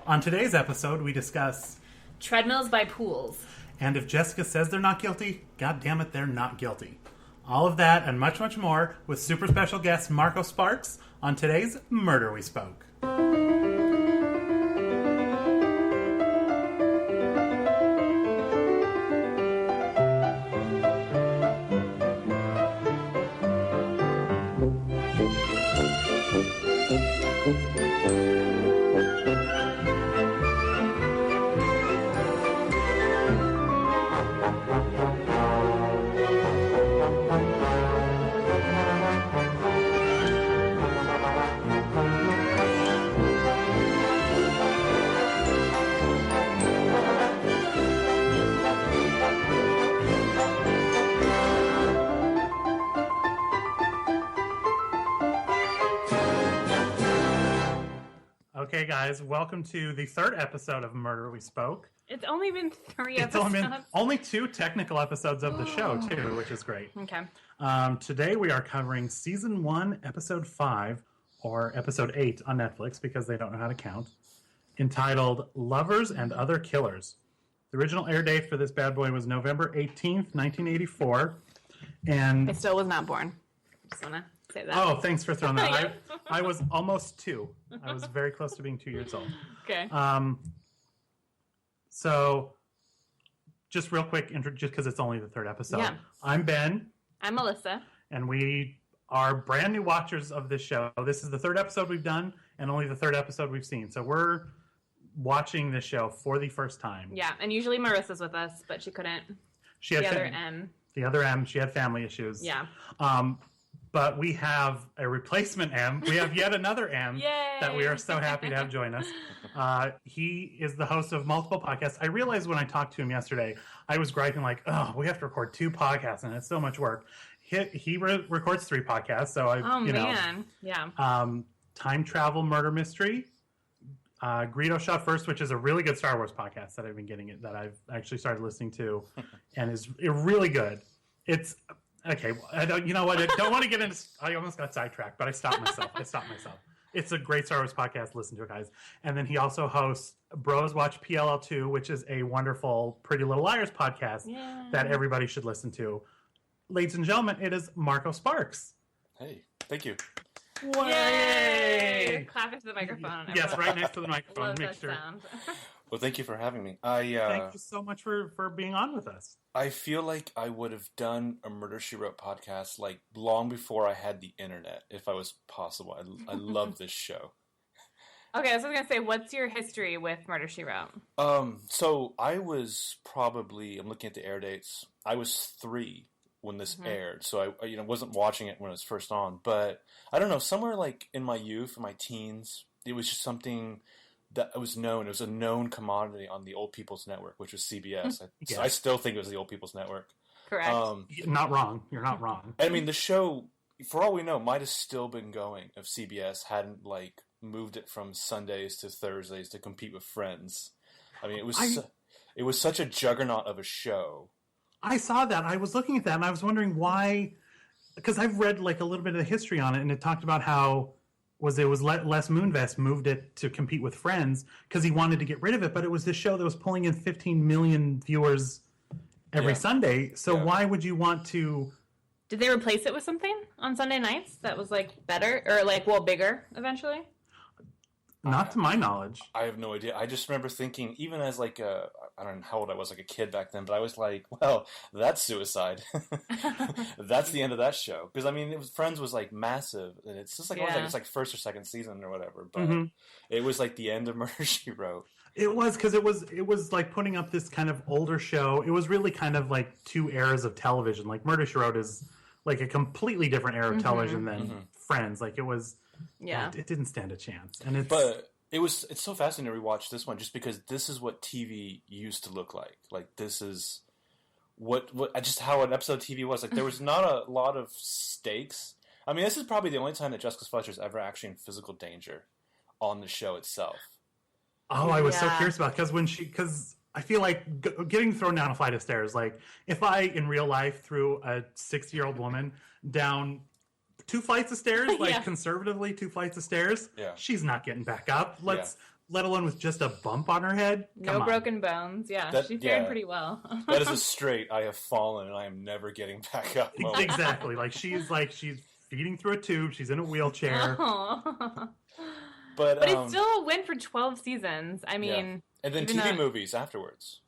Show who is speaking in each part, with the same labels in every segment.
Speaker 1: On today's episode, we discuss
Speaker 2: treadmills by pools.
Speaker 1: And if Jessica says they're not guilty, god damn it, they're not guilty. All of that and much, much more with super special guest Marco Sparks on today's Murder We Spoke. Okay, guys, welcome to the third episode of Murder We Spoke.
Speaker 2: It's only been three episodes.
Speaker 1: It's only two technical episodes of the show, too, which is great.
Speaker 2: Okay.
Speaker 1: Today we are covering Season 1, Episode 5, or Episode 8 on Netflix, because they don't know how to count, entitled Lovers and Other Killers. The original air date for this bad boy was November 18th, 1984. And
Speaker 2: I still was not born. Just want to say that.
Speaker 1: Oh, thanks for throwing that. I was almost 2. I was very close to being 2 years old.
Speaker 2: Okay.
Speaker 1: So, just real quick, just because it's only the third episode.
Speaker 2: Yeah.
Speaker 1: I'm Ben.
Speaker 2: I'm Melissa.
Speaker 1: And we are brand new watchers of this show. This is the third episode we've done, and only the third episode we've seen. So we're watching this show for the first time.
Speaker 2: Yeah, and usually Marissa's with us, but she couldn't.
Speaker 1: She had
Speaker 2: the other M.
Speaker 1: The other M. She had family issues.
Speaker 2: Yeah.
Speaker 1: But we have a replacement M. We have yet another M
Speaker 2: Yay!
Speaker 1: That we are so happy to have join us. He is the host of multiple podcasts. I realized when I talked to him yesterday, I was griping like, oh, we have to record 2 podcasts, and it's so much work. He records 3 podcasts, so
Speaker 2: yeah.
Speaker 1: Time Travel Murder Mystery, Greedo Shot First, which is a really good Star Wars podcast that I've been that I've actually started listening to, and is really good. It's okay. You know what? I don't want to get into. I almost got sidetracked, but I stopped myself. It's a great Star Wars podcast. Listen to it, guys. And then he also hosts Bros Watch PLL2, which is a wonderful Pretty Little Liars podcast that everybody should listen to. Ladies and gentlemen, it is Marco Sparks.
Speaker 3: Hey, thank you.
Speaker 2: Yay! Clap into the microphone.
Speaker 1: Yes, right next to the microphone.
Speaker 2: Love
Speaker 1: Make
Speaker 2: that
Speaker 1: sure.
Speaker 2: sound.
Speaker 3: Well, thank you for having me.
Speaker 1: Thank you so much for being on with us.
Speaker 3: I feel like I would have done a Murder, She Wrote podcast like long before I had the internet, if I was possible. I love this show.
Speaker 2: Okay, I was going to say, what's your history with Murder, She Wrote?
Speaker 3: So I was probably, I'm looking at the air dates, I was 3 when this aired, so I wasn't watching it when it was first on, but I don't know, somewhere like in my youth, in my teens, it was just something that was known. It was a known commodity on the Old People's Network, which was CBS. So I still think it was the Old People's Network.
Speaker 2: Correct.
Speaker 1: Not wrong. You're not wrong.
Speaker 3: I mean, the show, for all we know, might have still been going if CBS hadn't like moved it from Sundays to Thursdays to compete with Friends. I mean, it was such a juggernaut of a show.
Speaker 1: I saw that. I was looking at that, and I was wondering why. Because I've read like a little bit of the history on it, and it talked about how Les Moonves moved it to compete with Friends because he wanted to get rid of it, but it was this show that was pulling in 15 million viewers every Sunday. So why would you want to?
Speaker 2: Did they replace it with something on Sunday nights that was like better or like bigger eventually?
Speaker 1: Not to my knowledge.
Speaker 3: I have no idea. I just remember thinking, even as like I don't know how old I was, like a kid back then, but I was like, well, that's suicide. That's the end of that show. Because I mean, Friends was like massive, and it's just like it's like first or second season or whatever. But it was like the end of Murder, She Wrote.
Speaker 1: It was because it was like putting up this kind of older show. It was really kind of like 2 eras of television. Like Murder, She Wrote is like a completely different era of television than Friends. Like it was. Yeah, it didn't stand a chance,
Speaker 3: but it's so fascinating to rewatch this one just because this is what TV used to look like. Like this is what just how an episode of TV was. Like there was not a lot of stakes. I mean, this is probably the only time that Jessie Fletcher's ever actually in physical danger on the show itself.
Speaker 1: Oh, I was so curious about because I feel like getting thrown down a flight of stairs. Like if I in real life threw a 60-year-old woman down 2 flights of stairs, like conservatively 2 flights of stairs, she's not getting back up. let alone with just a bump on her head.
Speaker 2: No
Speaker 1: Come on.
Speaker 2: broken bones. Yeah, she fared pretty well.
Speaker 3: That is a straight, I have fallen and I am never getting back up moment.
Speaker 1: Exactly. She's feeding through a tube. She's in a wheelchair.
Speaker 3: But
Speaker 2: it still went for 12 seasons. I mean...
Speaker 3: And then TV movies afterwards.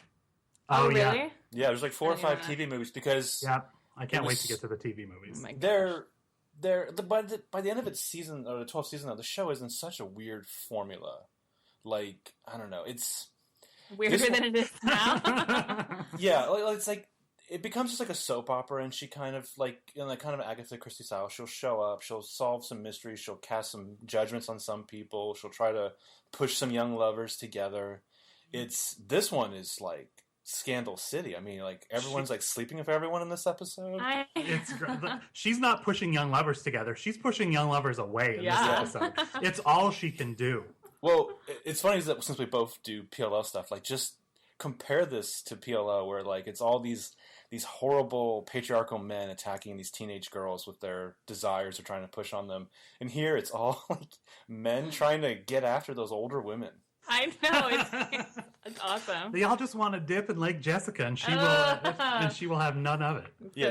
Speaker 2: Oh, really?
Speaker 3: Yeah, there's like 4 or 5 TV movies because...
Speaker 1: Yeah, I can't wait to get to the TV movies.
Speaker 3: By the end of its season, or the 12th season, the show is in such a weird formula. Like, I don't know, it's...
Speaker 2: Weirder than it is now?
Speaker 3: Yeah, it's like... It becomes just like a soap opera, and she kind of, like, in like kind of Agatha Christie style, she'll show up, she'll solve some mysteries, she'll cast some judgments on some people, she'll try to push some young lovers together. This one is like Scandal City. I mean, like, everyone's like sleeping with everyone in this episode.
Speaker 1: It's she's not pushing young lovers together. She's pushing young lovers away in this episode. It's all she can do.
Speaker 3: Well, it's funny that since we both do PLL stuff, like, just compare this to PLL, where like it's all these horrible patriarchal men attacking these teenage girls with their desires they're trying to push on them. And here it's all like men trying to get after those older women.
Speaker 2: I know, it's awesome.
Speaker 1: They all just want to dip in Lake Jessica, and she will have none of it.
Speaker 3: Yeah,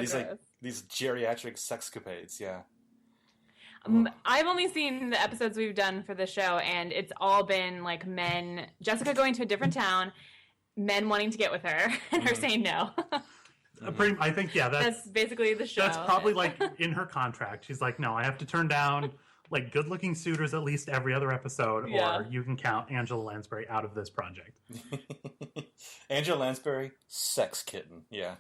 Speaker 3: these geriatric sexcapades. Yeah.
Speaker 2: I've only seen the episodes we've done for the show, and it's all been like men. Jessica going to a different town, men wanting to get with her, and her saying no.
Speaker 1: I think that's
Speaker 2: basically the show.
Speaker 1: That's probably like in her contract. She's like, no, I have to turn down like good-looking suitors at least every other episode, or you can count Angela Lansbury out of this project.
Speaker 3: Angela Lansbury, sex kitten. Yeah.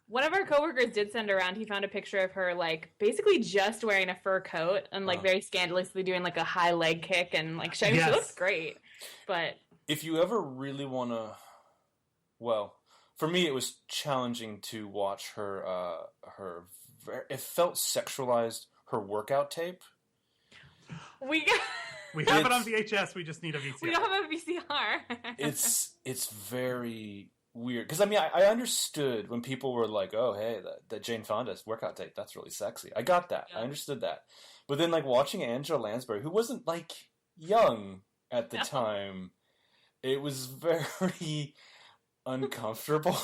Speaker 2: One of our coworkers did send around. He found a picture of her, like, basically just wearing a fur coat and like very scandalously doing like a high leg kick, and like she looks great. But
Speaker 3: if you ever really want to, well, for me it was challenging to watch her. It felt sexualized. Her workout tape.
Speaker 2: We
Speaker 1: have it on VHS. We just need a VCR.
Speaker 2: We don't have a VCR.
Speaker 3: It's very weird because I mean I understood when people were like, oh hey, that Jane Fonda's workout tape, that's really sexy. I got that. I understood that. But then like watching Angela Lansbury, who wasn't like young at the time, it was very uncomfortable.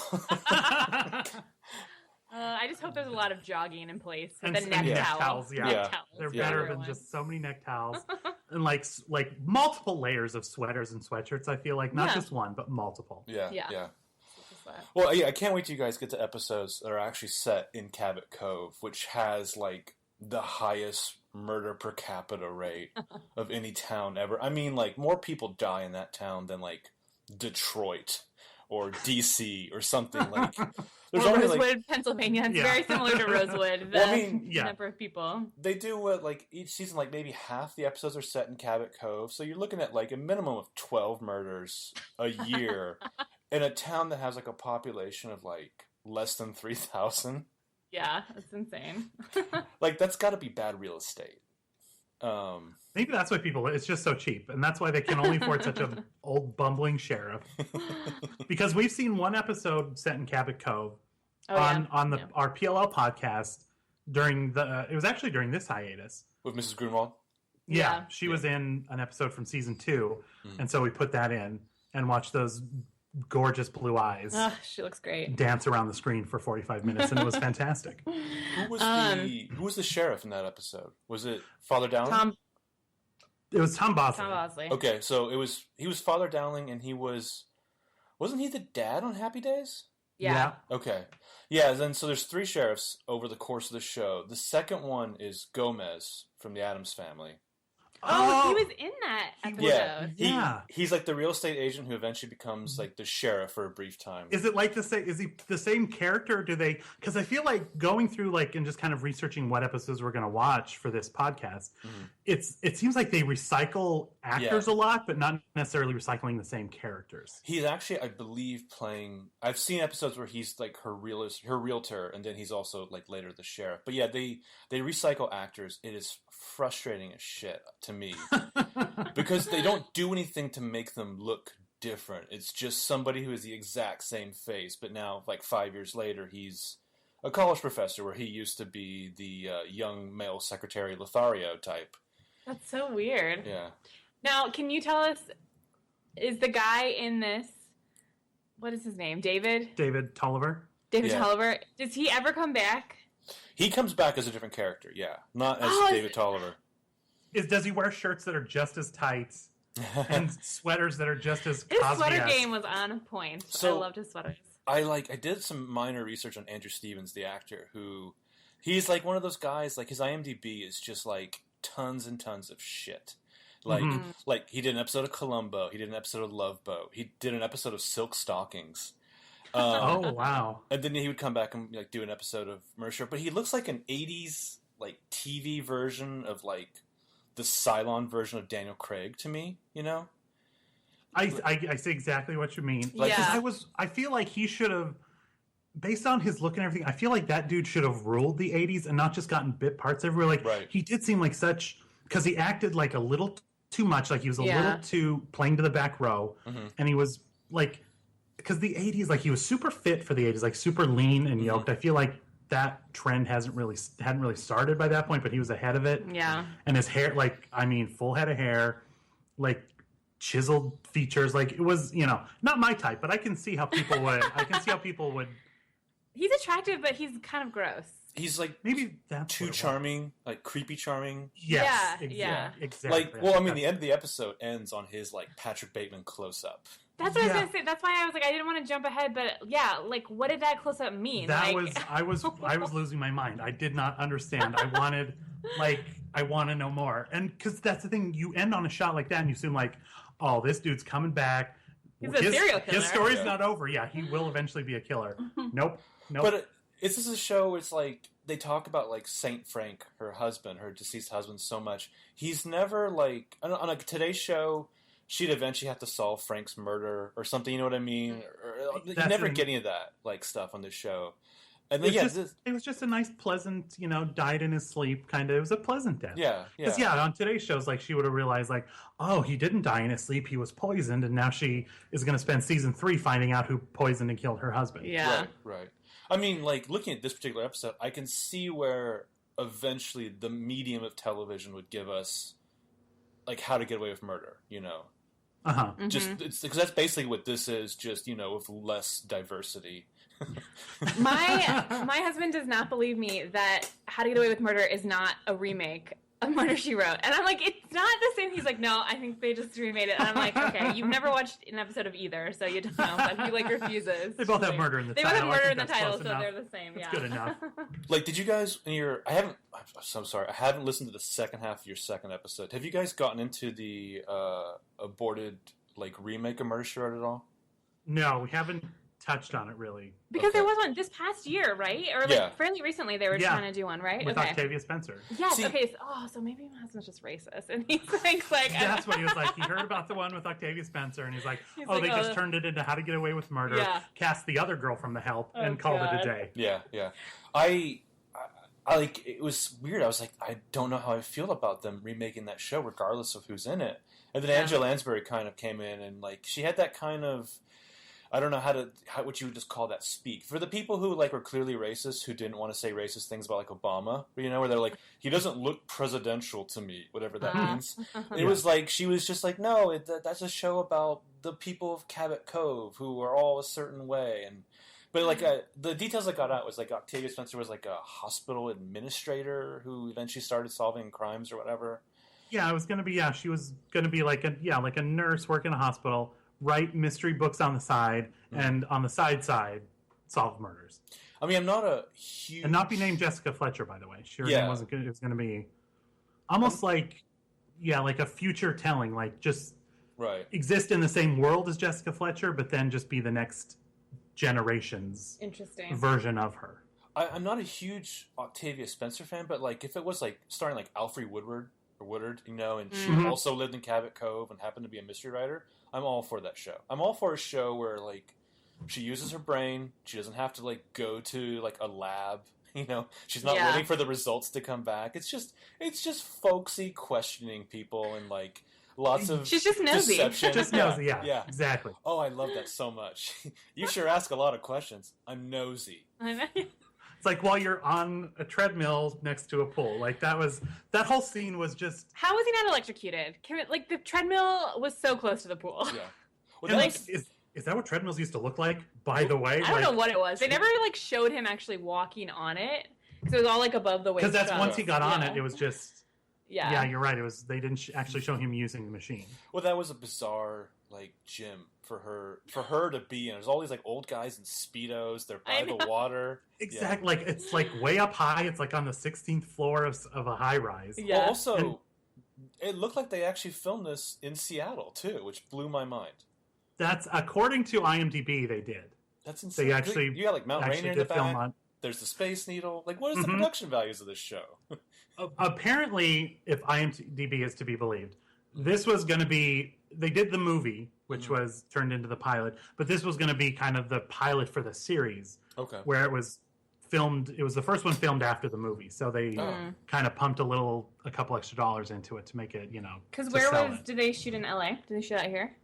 Speaker 2: I just hope there's a lot of jogging in place with
Speaker 1: and
Speaker 2: the neck towels.
Speaker 1: Yeah. They're better than just so many neck towels. And like multiple layers of sweaters and sweatshirts, I feel like. Not just one, but multiple.
Speaker 3: Yeah. Well, yeah, I can't wait till you guys get to episodes that are actually set in Cabot Cove, which has like the highest murder per capita rate of any town ever. I mean, like, more people die in that town than like Detroit or DC or something. Like, there's only
Speaker 2: Rosewood, Pennsylvania. It's very similar to Rosewood. The number of people
Speaker 3: they do. Like each season, like maybe half the episodes are set in Cabot Cove, so you're looking at like a minimum of 12 murders a year in a town that has like a population of like less than 3,000.
Speaker 2: Yeah, that's insane.
Speaker 3: Like, that's got to be bad real estate.
Speaker 1: Maybe that's why it's just so cheap, and that's why they can only afford such an old bumbling sheriff. Because we've seen one episode set in Cabot Cove on our PLL podcast it was actually during this hiatus
Speaker 3: with Mrs. Grunwald.
Speaker 1: Yeah, she was in an episode from season 2, and so we put that in and watched those gorgeous blue eyes.
Speaker 2: She looks great.
Speaker 1: Dance around the screen for 45 minutes, and it was fantastic.
Speaker 3: Who was the sheriff in that episode? Was it Father Dowling?
Speaker 1: It was Tom Bosley.
Speaker 2: Tom Bosley.
Speaker 3: Okay, so he was Father Dowling, and wasn't he the dad on Happy Days?
Speaker 2: Yeah.
Speaker 3: Okay. Yeah, then so there's 3 sheriffs over the course of the show. The second one is Gomez from the Addams Family.
Speaker 2: Oh, he was in that episode.
Speaker 3: Yeah. He's like the real estate agent who eventually becomes like the sheriff for a brief time.
Speaker 1: Is it like is he the same character? Do they, because I feel like going through like and just kind of researching what episodes we're going to watch for this podcast, it seems like they recycle actors a lot, but not necessarily recycling the same characters.
Speaker 3: He's actually, I believe, I've seen episodes where he's like her realtor, and then he's also like later the sheriff. But yeah, they recycle actors. It is frustrating as shit to me because they don't do anything to make them look different. It's just somebody who has the exact same face, but now like 5 years later he's a college professor where he used to be the young male secretary Lothario type.
Speaker 2: That's so weird.
Speaker 3: Yeah.
Speaker 2: Now, can you tell us, is the guy in this, what is his name? David
Speaker 1: Tolliver.
Speaker 2: Tolliver. Does he ever come back?
Speaker 3: He comes back as a different character, yeah. Not as David Tolliver.
Speaker 1: Does he wear shirts that are just as tight and sweaters that are just as
Speaker 2: His
Speaker 1: Cosby-esque?
Speaker 2: sweater game was on point.
Speaker 3: So,
Speaker 2: I loved his sweaters.
Speaker 3: I did some minor research on Andrew Stevens, the actor, who he's like one of those guys, like his IMDb is just like tons and tons of shit. Like he did an episode of Columbo, he did an episode of Love Boat, he did an episode of Silk Stockings.
Speaker 1: Oh wow!
Speaker 3: And then he would come back and like do an episode of Mercer, but he looks like an '80s like TV version of like the Cylon version of Daniel Craig to me. You know,
Speaker 1: I see exactly what you mean.
Speaker 3: Like,
Speaker 2: yeah,
Speaker 1: I feel like he should have, based on his look and everything. I feel like that dude should have ruled the '80s and not just gotten bit parts everywhere. Like he did seem like such, because he acted like a little too much, like he was a little too playing to the back row, and he was like. Because the 80s, like he was super fit for the 80s, like super lean and yoked. I feel like that trend hadn't really started by that point, but he was ahead of it.
Speaker 2: Yeah. And
Speaker 1: his hair, full head of hair, like chiseled features. Like it was, not my type, but I can see how people would.
Speaker 2: He's attractive, but he's kind of gross.
Speaker 3: He's like
Speaker 1: maybe that's
Speaker 3: too charming, like creepy charming.
Speaker 1: Yes,
Speaker 2: yeah,
Speaker 1: exactly.
Speaker 3: Like, well, I mean, the end of the episode ends on his like Patrick Bateman close up.
Speaker 2: That's what I was gonna say. That's why I was like, I didn't want to jump ahead, but yeah, like, what did that close up mean?
Speaker 1: I was losing my mind. I did not understand. I want to know more. And because that's the thing, you end on a shot like that, and you assume like, oh, this dude's coming back.
Speaker 2: He's a serial killer.
Speaker 1: His story's not over. Yeah, he will eventually be a killer. Nope.
Speaker 3: But this is a show. It's like they talk about like Saint Frank, her deceased husband, so much. He's never like on a Today's show. She'd eventually have to solve Frank's murder or something. You know what I mean? You never get any of that like stuff on this show. And then,
Speaker 1: it was just a nice, pleasant, died in his sleep kind of. It was a pleasant death.
Speaker 3: Yeah.
Speaker 1: Because on Today's shows, like she would have realized, like, oh, he didn't die in his sleep; he was poisoned, and now she is going to spend season 3 finding out who poisoned and killed her husband.
Speaker 2: Yeah.
Speaker 3: Right. I mean, like looking at this particular episode, I can see where eventually the medium of television would give us like How to Get Away with Murder. Just because that's basically what this is, just with less diversity.
Speaker 2: My husband does not believe me that How to Get Away with Murder is not a remake of Murder, She Wrote, and I'm like, it's not the same. He's like, no, I think they just remade it, and I'm like, okay, you've never watched an episode of either, so you don't know. But he refuses.
Speaker 1: They both have murder in the title.
Speaker 2: They both have murder in the title, so they're the same.
Speaker 1: That's good enough.
Speaker 3: Like, did you guys I'm sorry, I haven't listened to the second half of your second episode. Have you guys gotten into the aborted like remake of Murder, She Wrote at all?
Speaker 1: No, we haven't touched on it really.
Speaker 2: Because there was one this past year, right? Or fairly recently they were trying to do one, right?
Speaker 1: With Octavia Spencer.
Speaker 2: Yes, so maybe my husband's just racist. And he thinks like...
Speaker 1: That's what he was like. He heard about the one with Octavia Spencer and he's like, they just turned it into How to Get Away with Murder, cast the other girl from The Help, and called it a day.
Speaker 3: Yeah. I like, it was weird. I was like, I don't know how I feel about them remaking that show regardless of who's in it. And then Angela Lansbury kind of came in and like, she had that kind of... I don't know what you would just call that speak. For the people who like were clearly racist, who didn't want to say racist things about like Obama, where they're like, he doesn't look presidential to me, whatever that means. It was like, she was just like, no, that's a show about the people of Cabot Cove who are all a certain way. But like the details I got out was like Octavia Spencer was like a hospital administrator who eventually started solving crimes or whatever.
Speaker 1: Yeah, it was going to be, she was going to be like a nurse working in a hospital, write mystery books on the side, and on the side solve murders.
Speaker 3: I mean, I'm not a huge...
Speaker 1: And not be named Jessica Fletcher, by the way. Her name wasn't good. It was going to be almost like a future telling, like just exist in the same world as Jessica Fletcher, but then just be the next generation's version of her.
Speaker 3: I'm not a huge Octavia Spencer fan, but like if it was like starring like Alfre Woodard, and she also lived in Cabot Cove and happened to be a mystery writer, I'm all for that show. I'm all for a show where like she uses her brain. She doesn't have to like go to like a lab. She's not waiting for the results to come back. It's just folksy questioning people and like lots of
Speaker 2: she's just nosy.
Speaker 1: Deception. Just nosy, yeah, exactly.
Speaker 3: Oh, I love that so much. You sure ask a lot of questions. I'm nosy.
Speaker 1: It's like while you're on a treadmill next to a pool. Like that whole scene was just.
Speaker 2: How was he not electrocuted? Like the treadmill was so close to the pool.
Speaker 3: Yeah.
Speaker 1: Well, and like, is that what treadmills used to look like? By the way,
Speaker 2: I don't know what it was. They never like showed him actually walking on it because it was all like above the waist.
Speaker 1: Because that's once he got on it, it was just.
Speaker 2: Yeah.
Speaker 1: Yeah, you're right. It was they didn't actually show him using the machine.
Speaker 3: Well, that was a bizarre like gym for her to be in. There's all these like old guys in speedos. They're by the water.
Speaker 1: Exactly. Like it's like way up high. It's like on the 16th floor of a high rise.
Speaker 2: Yeah.
Speaker 3: Well, also, it looked like they actually filmed this in Seattle too, which blew my mind.
Speaker 1: That's according to IMDb. They did.
Speaker 3: That's insane.
Speaker 1: They actually
Speaker 3: you got like Mount Rainier in the back. There's the Space Needle. Like, what is the production values of this show?
Speaker 1: Apparently, if IMDb is to be believed, this was going to be. They did the movie, which was turned into the pilot, but this was going to be kind of the pilot for the series.
Speaker 3: Okay.
Speaker 1: Where it was filmed. It was the first one filmed after the movie, so they kind of pumped a couple extra dollars into it to make it,
Speaker 2: Because did they shoot in LA? Did they shoot out here?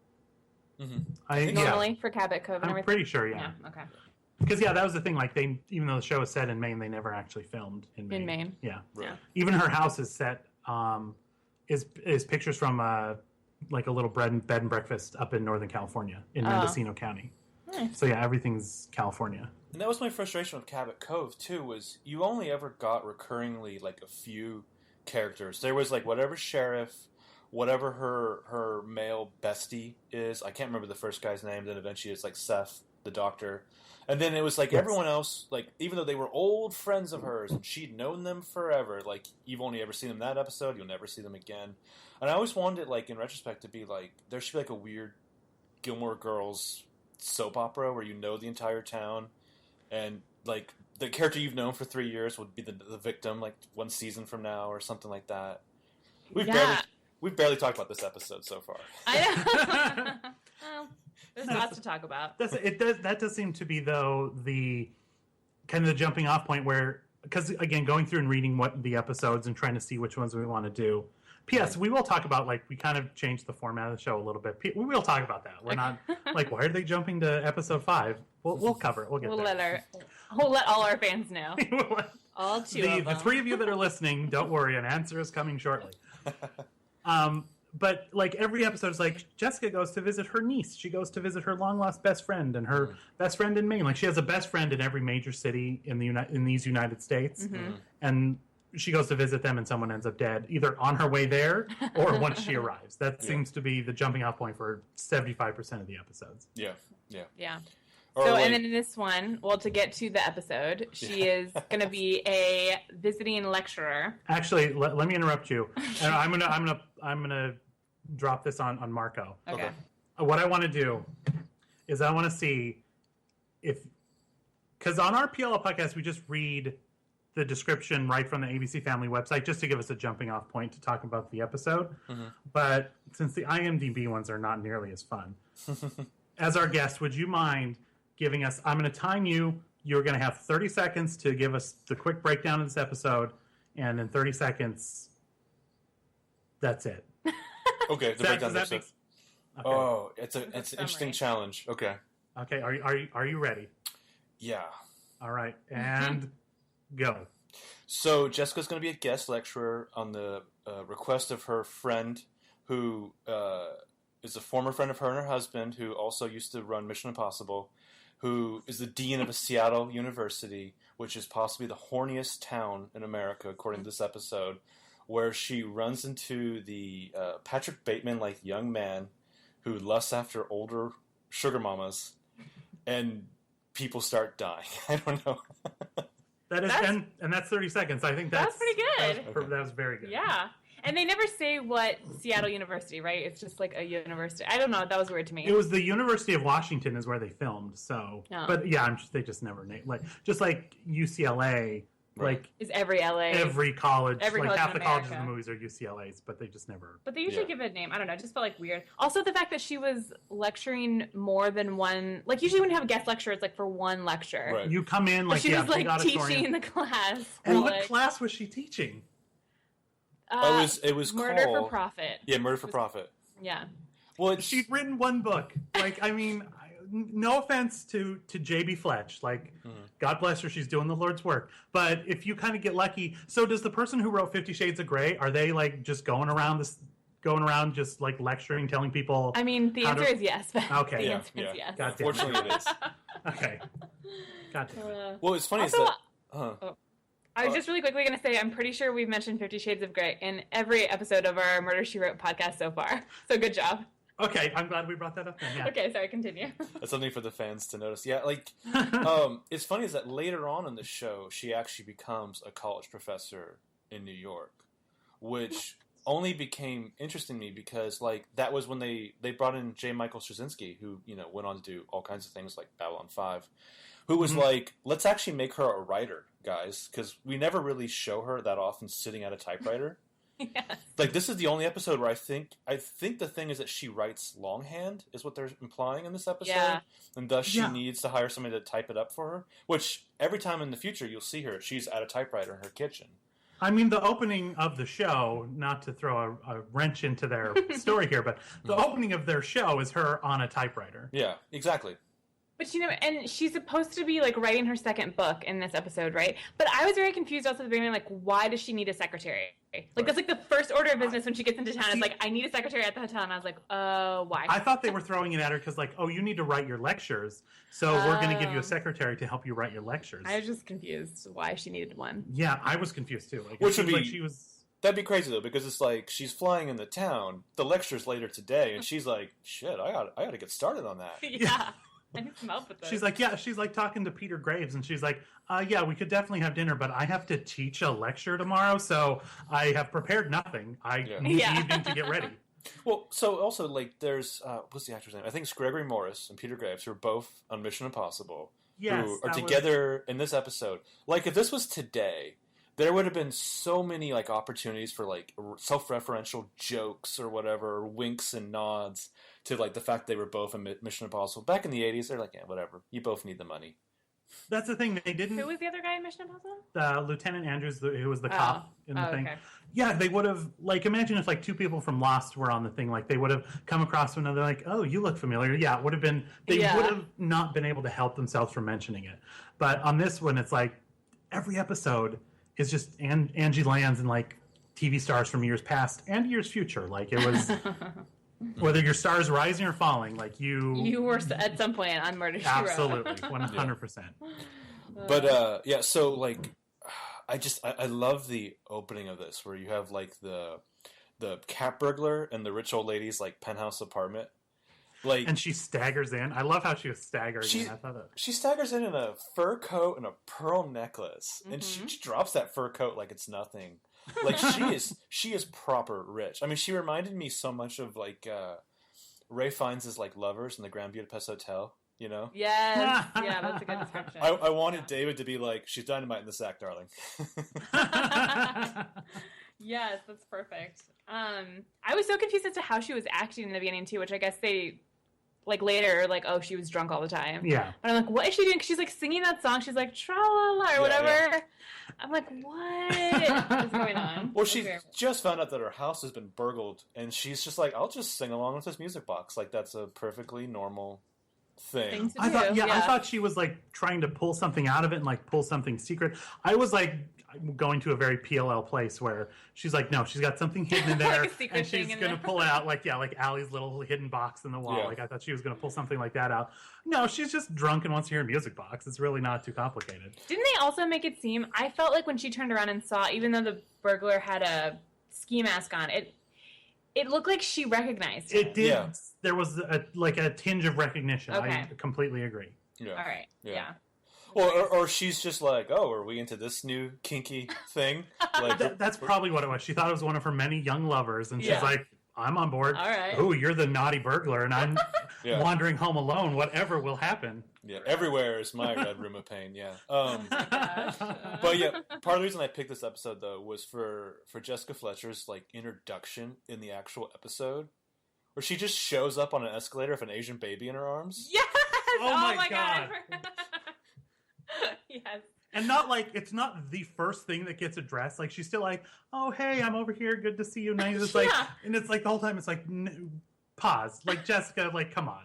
Speaker 3: Mm-hmm.
Speaker 2: Normally for Cabot Cove and everything?
Speaker 1: I'm pretty sure, yeah.
Speaker 2: Okay.
Speaker 1: Because that was the thing. Like even though the show is set in Maine, they never actually filmed in Maine.
Speaker 2: In Maine,
Speaker 1: yeah.
Speaker 3: Right.
Speaker 1: Even her house is set. Is pictures from like a little bed and breakfast up in Northern California in Mendocino County.
Speaker 2: Nice.
Speaker 1: So yeah, everything's California.
Speaker 3: And that was my frustration with Cabot Cove too. Was you only ever got recurringly like a few characters. There was like whatever sheriff, whatever her male bestie is. I can't remember the first guy's name. Then eventually it's like Seth, the doctor. And then it was like everyone else, like even though they were old friends of hers and she'd known them forever, like you've only ever seen them that episode, you'll never see them again. And I always wanted it, like in retrospect, to be like there should be like a weird Gilmore Girls soap opera where you know the entire town, and like the character you've known for 3 years would be the victim, like one season from now or something like that. We've barely talked about this episode so far.
Speaker 2: I know. Well, there's lots to talk about.
Speaker 1: That does seem to be, though, the kind of the jumping off point where, because again, going through and reading what the episodes and trying to see which ones we want to do. P.S. We will talk about, like, we kind of changed the format of the show a little bit. We will talk about that. We're not like, why are they jumping to episode 5? We'll cover it. We'll get there.
Speaker 2: We'll let all our fans know. All two of them.
Speaker 1: The 3 of you that are listening, don't worry, an answer is coming shortly. But like every episode is like Jessica goes to visit her niece. She goes to visit her long lost best friend and her best friend in Maine. Like she has a best friend in every major city in these United States, and she goes to visit them, and someone ends up dead either on her way there or once she arrives. That seems to be the jumping off point for 75% of the episodes.
Speaker 2: Yeah.
Speaker 3: Or
Speaker 2: so,
Speaker 3: like,
Speaker 2: and then in this one, well, to get to the episode, she is going to be a visiting lecturer.
Speaker 1: Actually, let me interrupt you. And I'm gonna drop this on Marco.
Speaker 2: Okay.
Speaker 1: What I want to do is I want to see because on our PLL podcast we just read the description right from the ABC Family website just to give us a jumping off point to talk about the episode. But since the IMDb ones are not nearly as fun, as our guest, would you mind giving us? I'm going to time you. You're going to have 30 seconds to give us the quick breakdown of this episode, and in 30 seconds, that's it.
Speaker 3: Okay, the breakdown episode.
Speaker 1: Okay.
Speaker 3: Oh, it's an interesting challenge. Okay.
Speaker 1: Okay, are you ready?
Speaker 3: Yeah.
Speaker 1: All right, and go.
Speaker 3: So Jessica's going to be a guest lecturer on the request of her friend, who is a former friend of her and her husband, who also used to run Mission Impossible, who is the dean of a Seattle university, which is possibly the horniest town in America, according to this episode, where she runs into the Patrick Bateman-like young man who lusts after older sugar mamas, and people start dying. I don't know.
Speaker 1: And that's 30 seconds. I think that's
Speaker 2: pretty good.
Speaker 1: That was very good.
Speaker 2: Yeah. And they never say what Seattle University, right? It's just like a university. I don't know. That was weird to me.
Speaker 1: It was the University of Washington is where they filmed. So, but yeah, they just never named just like UCLA.
Speaker 3: Right.
Speaker 1: Like
Speaker 2: is every LA,
Speaker 1: every college, like
Speaker 2: college
Speaker 1: half the colleges in
Speaker 2: America.
Speaker 1: the movies are UCLA's, but they just never.
Speaker 2: But they usually give it a name. I don't know. It just felt like weird. Also, the fact that she was lecturing more than one. Like usually when you have a guest lecturer, it's like for one lecture.
Speaker 3: Right.
Speaker 1: You come in like
Speaker 2: but she was like
Speaker 1: big
Speaker 2: teaching the class.
Speaker 1: And
Speaker 2: what
Speaker 1: what class was she teaching?
Speaker 3: It was
Speaker 2: Murder
Speaker 3: called,
Speaker 2: for Profit.
Speaker 3: Yeah, Murder for Profit.
Speaker 2: Yeah.
Speaker 3: Well,
Speaker 1: She'd written one book. Like, I mean, no offense to JB Fletch, like God bless her, she's doing the Lord's work. But if you kind of get lucky, so does the person who wrote 50 Shades of Grey? Are they like just going around just like lecturing, telling people?
Speaker 2: I mean, the answer is yes.
Speaker 1: Okay,
Speaker 2: the answer is yes.
Speaker 1: God damn.
Speaker 3: Fortunately, it is.
Speaker 1: Okay. God damn.
Speaker 3: Well, it's funny
Speaker 2: Also,
Speaker 3: is that.
Speaker 2: I was just really quickly going to say, I'm pretty sure we've mentioned 50 Shades of Grey in every episode of our Murder, She Wrote podcast so far. So good job.
Speaker 1: Okay, I'm glad we brought that up then, yeah.
Speaker 2: Okay, sorry, continue.
Speaker 3: That's something for the fans to notice. Yeah, like, it's funny is that later on in the show, she actually becomes a college professor in New York, which only became interesting to me because, like, that was when they brought in J. Michael Straczynski, who, went on to do all kinds of things like Babylon 5, who was like, let's actually make her a writer, guys, because we never really show her that often sitting at a typewriter.
Speaker 2: Yes.
Speaker 3: Like, this is the only episode where I think the thing is that she writes longhand, is what they're implying in this episode.
Speaker 2: Yeah.
Speaker 3: And thus she needs to hire somebody to type it up for her, which every time in the future you'll see her, she's at a typewriter in her kitchen.
Speaker 1: I mean, the opening of the show, not to throw a wrench into their story here, but the opening of their show is her on a typewriter.
Speaker 3: Yeah, exactly.
Speaker 2: But and she's supposed to be like writing her second book in this episode, right? But I was very confused also at the beginning, like, why does she need a secretary? Like, that's like the first order of business when she gets into town. It's like, I need a secretary at the hotel. And I was like, why?
Speaker 1: I thought they were throwing it at her because, like, oh, you need to write your lectures, so we're going to give you a secretary to help you write your lectures.
Speaker 2: I was just confused why she needed one.
Speaker 1: Yeah, I was confused too. Like,
Speaker 3: which would be,
Speaker 1: like she was...
Speaker 3: that'd be crazy though, because it's like she's flying in the town. The lecture's later today, and she's like, shit, I got to get started on that.
Speaker 2: Yeah. I need some help with this.
Speaker 1: She's like talking to Peter Graves, and she's like, yeah, we could definitely have dinner, but I have to teach a lecture tomorrow, so I have prepared nothing. I need the evening to get ready.
Speaker 3: Well, so also, like, there's, what's the actor's name? I think it's Gregory Morris and Peter Graves, who are both on Mission Impossible,
Speaker 1: yes,
Speaker 3: who are together in this episode. Like, if this was today, there would have been so many, like, opportunities for, like, self-referential jokes or whatever, or winks and nods to, like, the fact they were both in Mission Impossible. Back in the 80s, they're like, yeah, whatever. You both need the money.
Speaker 1: That's the thing. They didn't...
Speaker 2: Who was the other guy in Mission Impossible?
Speaker 1: Lieutenant Andrews, who was the cop in the thing.
Speaker 2: Okay.
Speaker 1: Yeah, they would have... Like, imagine if, like, two people from Lost were on the thing. Like, they would have come across one another like, oh, you look familiar. Yeah, it would have been... They would have not been able to help themselves from mentioning it. But on this one, it's like, every episode is just Angie Lands and, like, TV stars from years past and years future. Like, it was... Whether your star is rising or falling, like you
Speaker 2: were at some point on Murder, She Wrote.
Speaker 1: Absolutely, 100%.
Speaker 3: But yeah, so like, I love the opening of this where you have like the cat burglar and the rich old lady's like penthouse apartment, like, and
Speaker 1: she staggers in. I love how she was staggering in. I thought
Speaker 3: she staggers in a fur coat and a pearl necklace, and she drops that fur coat like it's nothing. Like, she is proper rich. I mean, she reminded me so much of like Ray Fiennes' like Lovers in the Grand Budapest Hotel. You know?
Speaker 2: Yes. Yeah, that's a good description.
Speaker 3: I wanted David to be like, she's dynamite in the sack, darling.
Speaker 2: Yes, that's perfect. I was so confused as to how she was acting in the beginning too, which I guess they like later, like, oh, she was drunk all the time.
Speaker 1: Yeah.
Speaker 2: But I'm like, what is she doing? 'Cause she's like singing that song. She's like, tra-la-la, or whatever. Yeah. I'm like, what is going on?
Speaker 3: Well, she just found out that her house has been burgled, and she's just like, I'll just sing along with this music box. Like, that's a perfectly normal thing.
Speaker 1: I thought she was like trying to pull something out of it and like pull something secret. I was like going to a very PLL place where she's like, no, she's got something hidden in there,
Speaker 2: like
Speaker 1: and she's gonna pull it out like Allie's little hidden box in the wall. Yeah. Like, I thought she was gonna pull something like that out. No, she's just drunk and wants to hear a music box. It's really not too complicated.
Speaker 2: Didn't they also make it seem? I felt like when she turned around and saw, even though the burglar had a ski mask on, it looked like she recognized him.
Speaker 1: It did. Yeah. There was a tinge of recognition. Okay. I completely agree.
Speaker 2: Yeah. All right. Yeah.
Speaker 3: Or she's just like, oh, are we into this new kinky thing? Like,
Speaker 1: that's probably what it was. She thought it was one of her many young lovers, and she's like, I'm on board.
Speaker 2: All right.
Speaker 1: Oh, you're the naughty burglar, and I'm wandering home alone. Whatever will happen.
Speaker 3: Yeah, everywhere is my red room of pain. Yeah. But yeah, part of the reason I picked this episode though was for Jessica Fletcher's like introduction in the actual episode, where she just shows up on an escalator with an Asian baby in her arms.
Speaker 2: Yes.
Speaker 1: Oh my god.
Speaker 2: Yes.
Speaker 1: And not like, it's not the first thing that gets addressed. Like, she's still like, oh, hey, I'm over here. Good to see you. Nice. It's like, and it's like the whole time it's like, pause. Like, Jessica, like, come on.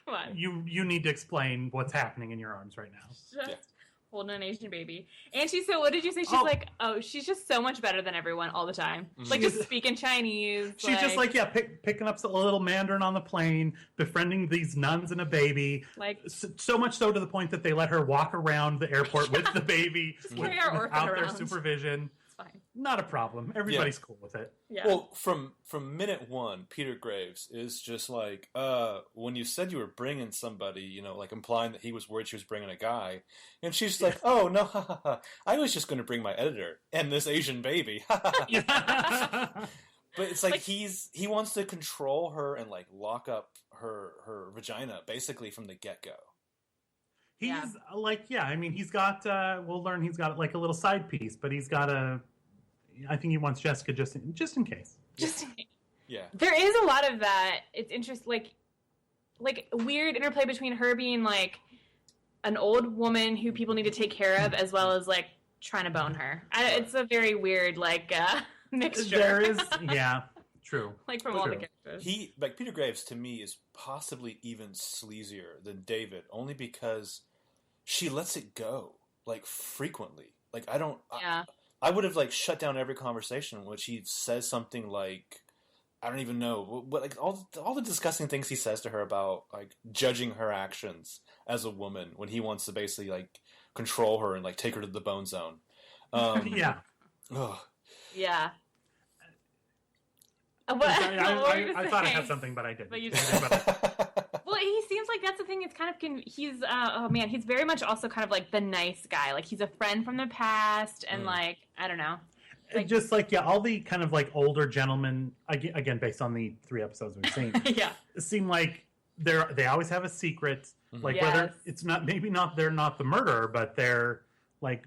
Speaker 2: Come on.
Speaker 1: You need to explain what's happening in your arms right now.
Speaker 2: Just holding an Asian baby. And she's so, what did you say? She's she's just so much better than everyone all the time. Like, just speaking Chinese.
Speaker 1: She's just picking up a little Mandarin on the plane, befriending these nuns and a baby. Like, so much so to the point that they let her walk around the airport with the baby without their supervision. Fine. Not a problem. Everybody's cool with it.
Speaker 3: Yeah. Well, from minute one, Peter Graves is just like, when you said you were bringing somebody, like implying that he was worried she was bringing a guy, and she's like, oh no, I was just going to bring my editor and this Asian baby. But it's like he wants to control her and like lock up her vagina basically from the get go.
Speaker 1: He's he's got, we'll learn he's got like a little side piece, but he's got I think he wants Jessica just in case.
Speaker 2: Just in case.
Speaker 3: Yeah.
Speaker 2: There is a lot of that. It's interesting, like weird interplay between her being like an old woman who people need to take care of, as well as like trying to bone her. It's a very weird mixture.
Speaker 1: There is, true.
Speaker 2: Like from all the characters.
Speaker 3: Peter Graves to me is possibly even sleazier than David, only because she lets it go like frequently. Like I would have like shut down every conversation in which he says something like, I don't even know, but like all the disgusting things he says to her about like judging her actions as a woman when he wants to basically like control her and like take her to the bone zone.
Speaker 1: Yeah.
Speaker 3: Ugh.
Speaker 2: Yeah.
Speaker 1: I thought I had something, but I didn't.
Speaker 2: But you didn't. Well, he seems like that's the thing. It's kind of he's he's very much also kind of like the nice guy. Like he's a friend from the past, and like I don't know,
Speaker 1: just like all the kind of like older gentlemen. Again, based on the 3 episodes we've seen, seem like they always have a secret. Like whether it's they're not the murderer, but they're like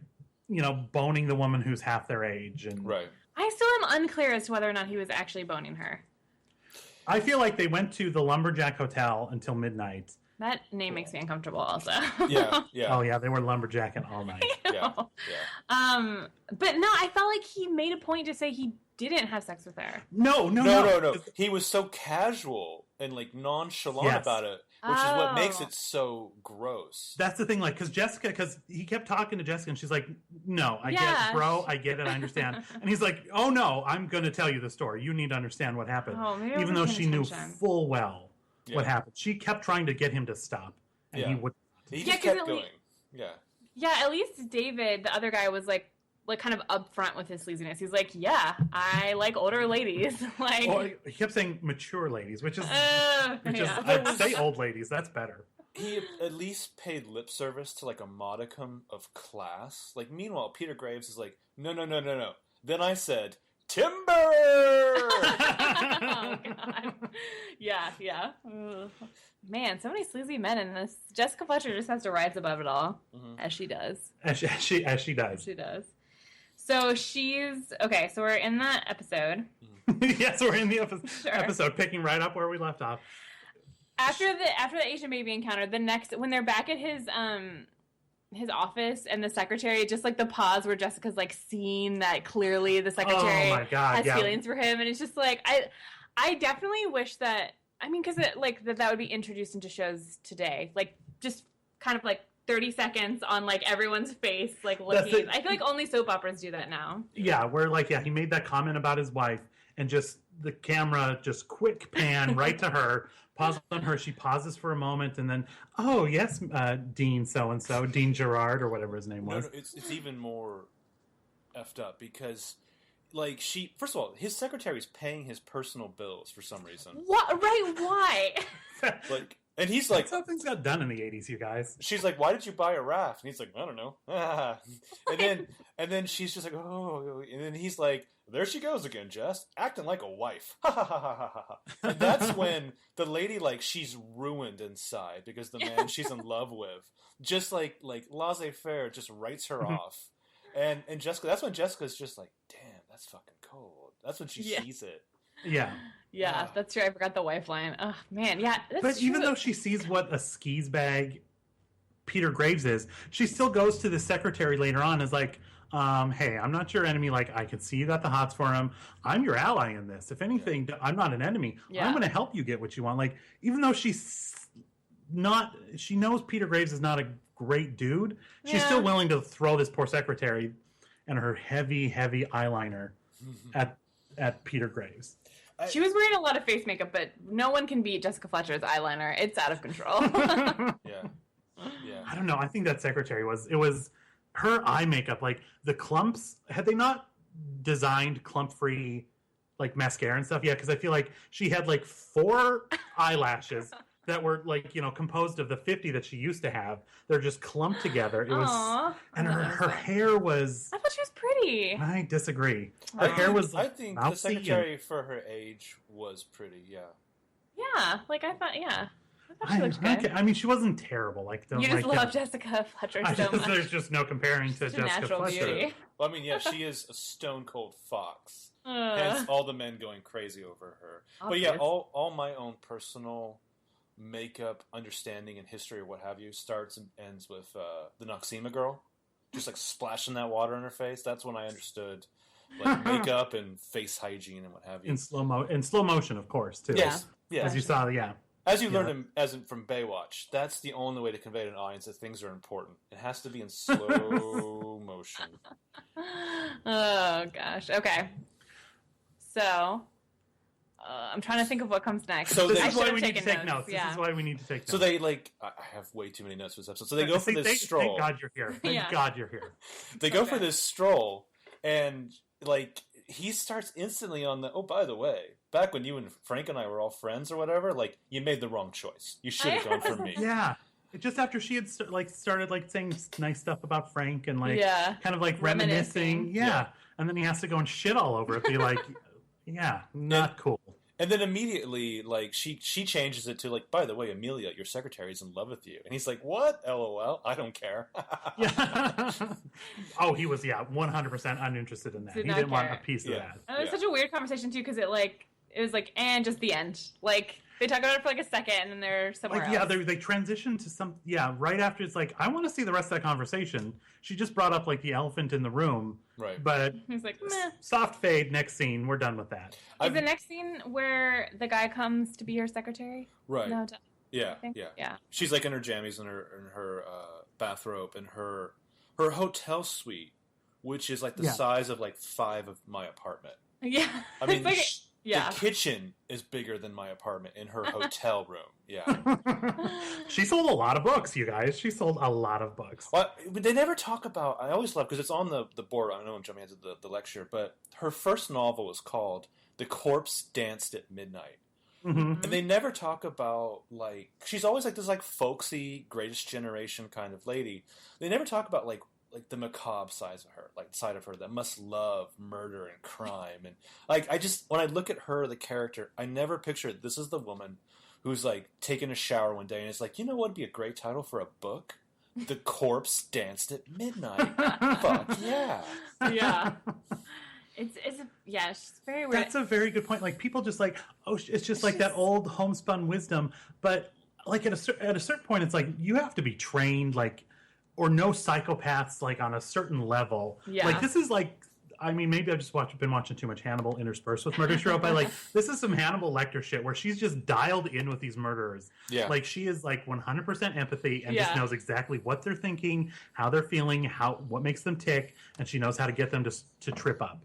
Speaker 1: boning the woman who's half their age and
Speaker 3: right.
Speaker 2: I still am unclear as to whether or not he was actually boning her.
Speaker 1: I feel like they went to the Lumberjack Hotel until midnight.
Speaker 2: That name makes me uncomfortable also.
Speaker 3: Yeah.
Speaker 1: Oh, yeah, they were lumberjacking all night.
Speaker 3: Yeah.
Speaker 2: But no, I felt like he made a point to say he didn't have sex with her.
Speaker 1: No.
Speaker 3: He was so casual and like nonchalant about it, which is what makes it so gross.
Speaker 1: That's the thing, like, because he kept talking to Jessica, and she's like, no, I get it, bro, I get it, I understand. And he's like, oh no, I'm going to tell you the story. You need to understand what happened. Even though she knew full well what happened. She kept trying to get him to stop, and he wouldn't.
Speaker 3: He just kept going.
Speaker 2: Yeah, at least David, the other guy, was like kind of upfront with his sleaziness. He's like, yeah, I like older ladies.
Speaker 1: He kept saying mature ladies, which is I'd say old ladies. That's better.
Speaker 3: He at least paid lip service to like a modicum of class. Like meanwhile, Peter Graves is like, no. Then I said, timber.
Speaker 2: Oh God. Yeah. Ugh. Man, so many sleazy men in this. Jessica Fletcher just has to rise above it all, as she does.
Speaker 1: As she does.
Speaker 2: So she's okay. So we're in that episode.
Speaker 1: Yes, we're in the episode, picking right up where we left off.
Speaker 2: After the Asian baby encounter, when they're back at his office and the secretary, just like the pause where Jessica's like seeing that clearly the secretary has feelings for him, and it's just like I definitely wish that. I mean, because like that would be introduced into shows today, like just kind of like 30 seconds on like everyone's face, like looking. I feel like only soap operas do that now.
Speaker 1: Yeah, where like he made that comment about his wife, and just the camera just quick pan right to her, pause on her. She pauses for a moment, and then oh yes, Dean so and so, Dean Gerard or whatever his name was.
Speaker 3: No, it's even more effed up because. Like, first of all, his secretary's paying his personal bills for some reason.
Speaker 2: What? Right, why?
Speaker 3: Like, and he's like...
Speaker 1: That's how things got done in the 80s, you guys.
Speaker 3: She's like, why did you buy a raft? And he's like, I don't know. And then she's just like, oh... And then he's like, there she goes again, Jess, acting like a wife. And that's when the lady, like, she's ruined inside because the man she's in love with, just like laissez-faire, just writes her off. And Jessica, that's when Jessica's just like, damn, that's fucking cold. That's when she sees it.
Speaker 1: Yeah,
Speaker 2: that's true. I forgot the wife line. Oh man, yeah.
Speaker 1: But even though she sees what a skis bag Peter Graves is, she still goes to the secretary later on and is like, hey, I'm not your enemy. Like, I can see you got the hots for him. I'm your ally in this. If anything, I'm not an enemy. I'm going to help you get what you want. Like, even though she's she knows Peter Graves is not a great dude. She's
Speaker 2: Yeah.
Speaker 1: still willing to throw this poor secretary and her heavy eyeliner at Peter Graves.
Speaker 2: She was wearing a lot of face makeup, but no one can beat Jessica Fletcher's eyeliner. It's out of control.
Speaker 3: Yeah.
Speaker 1: I don't know. I think that secretary was her eye makeup, like the clumps. Had they not designed clump-free like mascara and stuff? Yeah, because I feel like she had like 4 eyelashes that were like, composed of the 50 that she used to have. They're just clumped together. It was,
Speaker 2: Aww.
Speaker 1: and her hair was.
Speaker 2: I thought she was pretty.
Speaker 1: I disagree. Her hair was.
Speaker 3: I think the secretary for her age was pretty. Yeah.
Speaker 2: Yeah, like I thought. Yeah, I thought she looked good.
Speaker 1: Okay. I mean, she wasn't terrible. Like
Speaker 2: you just love Jessica Fletcher so much.
Speaker 1: There's just no comparing to Jessica
Speaker 2: natural
Speaker 1: Fletcher.
Speaker 2: beauty.
Speaker 3: Well, I mean, yeah, she is a stone cold fox. Hence, all the men going crazy over her.
Speaker 2: Obvious.
Speaker 3: But yeah, all my own personal makeup understanding and history or what have you starts and ends with the Noxema girl, just like splashing that water in her face. That's when I understood like makeup and face hygiene and what have you.
Speaker 1: In slow motion, of course, too.
Speaker 3: Yes, yeah.
Speaker 1: As you saw, yeah.
Speaker 3: As you learned from Baywatch, that's the only way to convey to an audience that things are important. It has to be in slow motion.
Speaker 2: Oh gosh. Okay. So, I'm trying to think of what comes next.
Speaker 3: So
Speaker 1: This
Speaker 2: I
Speaker 1: is why
Speaker 2: should
Speaker 1: we
Speaker 2: have
Speaker 1: need to
Speaker 2: taken
Speaker 1: take notes.
Speaker 2: Yeah.
Speaker 1: This is why we need to take notes.
Speaker 3: So they I have way too many notes for this episode. So they go for this stroll.
Speaker 1: Thank God you're here. Thank God you're here.
Speaker 3: They go for this stroll, and like he starts instantly on the. Oh, by the way, back when you and Frank and I were all friends or whatever, like you made the wrong choice. You should have gone for me.
Speaker 1: Yeah. Just after she had started like saying nice stuff about Frank and like kind of like reminiscing. Yeah. And then he has to go and shit all over it. Be like, yeah, not cool.
Speaker 3: And then immediately, like, she changes it to, like, by the way, Amelia, your secretary's in love with you. And he's like, what? LOL. I don't care.
Speaker 1: Yeah. Oh, he was, 100% uninterested in that. He didn't want a piece of that.
Speaker 2: And it was such a weird conversation, too, because it was like, and just the end. Like, they talk about it for like a second, and then they're somewhere else.
Speaker 1: Yeah, they transition to some, right after it's like, I want to see the rest of that conversation. She just brought up, like, the elephant in the room.
Speaker 3: Right.
Speaker 1: But
Speaker 2: he's like, meh.
Speaker 1: Soft fade, next scene, we're done with that.
Speaker 2: Is the next scene where the guy comes to be her secretary?
Speaker 3: Right.
Speaker 2: No,
Speaker 3: yeah. She's like in her jammies and her bathrobe and her hotel suite, which is like the size of like 5 of my apartment.
Speaker 2: Yeah.
Speaker 3: I mean,
Speaker 2: like,
Speaker 3: the kitchen is bigger than my apartment in her hotel room. Yeah.
Speaker 1: She sold a lot of books, you guys. She sold a lot of books.
Speaker 3: Well, they never talk about, I always love, because it's on the board, I know I'm jumping into the lecture, but her first novel was called The Corpse Danced at Midnight.
Speaker 1: Mm-hmm.
Speaker 3: And they never talk about, like, she's always like this, like, folksy, greatest generation kind of lady. They never talk about, like the macabre side of her that must love murder and crime. And, like, when I look at her, the character, I never pictured this is the woman who's, like, taking a shower one day and it's like, you know what would be a great title for a book? The Corpse Danced at Midnight. Fuck yeah.
Speaker 2: Yeah. It's very weird.
Speaker 1: That's a very good point. Like, people just like, oh, it's just like that old homespun wisdom. But like at a certain point, it's like you have to be trained, like, or know psychopaths like on a certain level.
Speaker 2: Yeah.
Speaker 1: Like this is like, I mean, maybe I've just been watching too much Hannibal interspersed with Murder She Wrote, but like this is some Hannibal Lecter shit where she's just dialed in with these murderers. Yeah. Like she is like 100% empathy and just knows exactly what they're thinking, how they're feeling, what makes them tick, and she knows how to get them to trip up.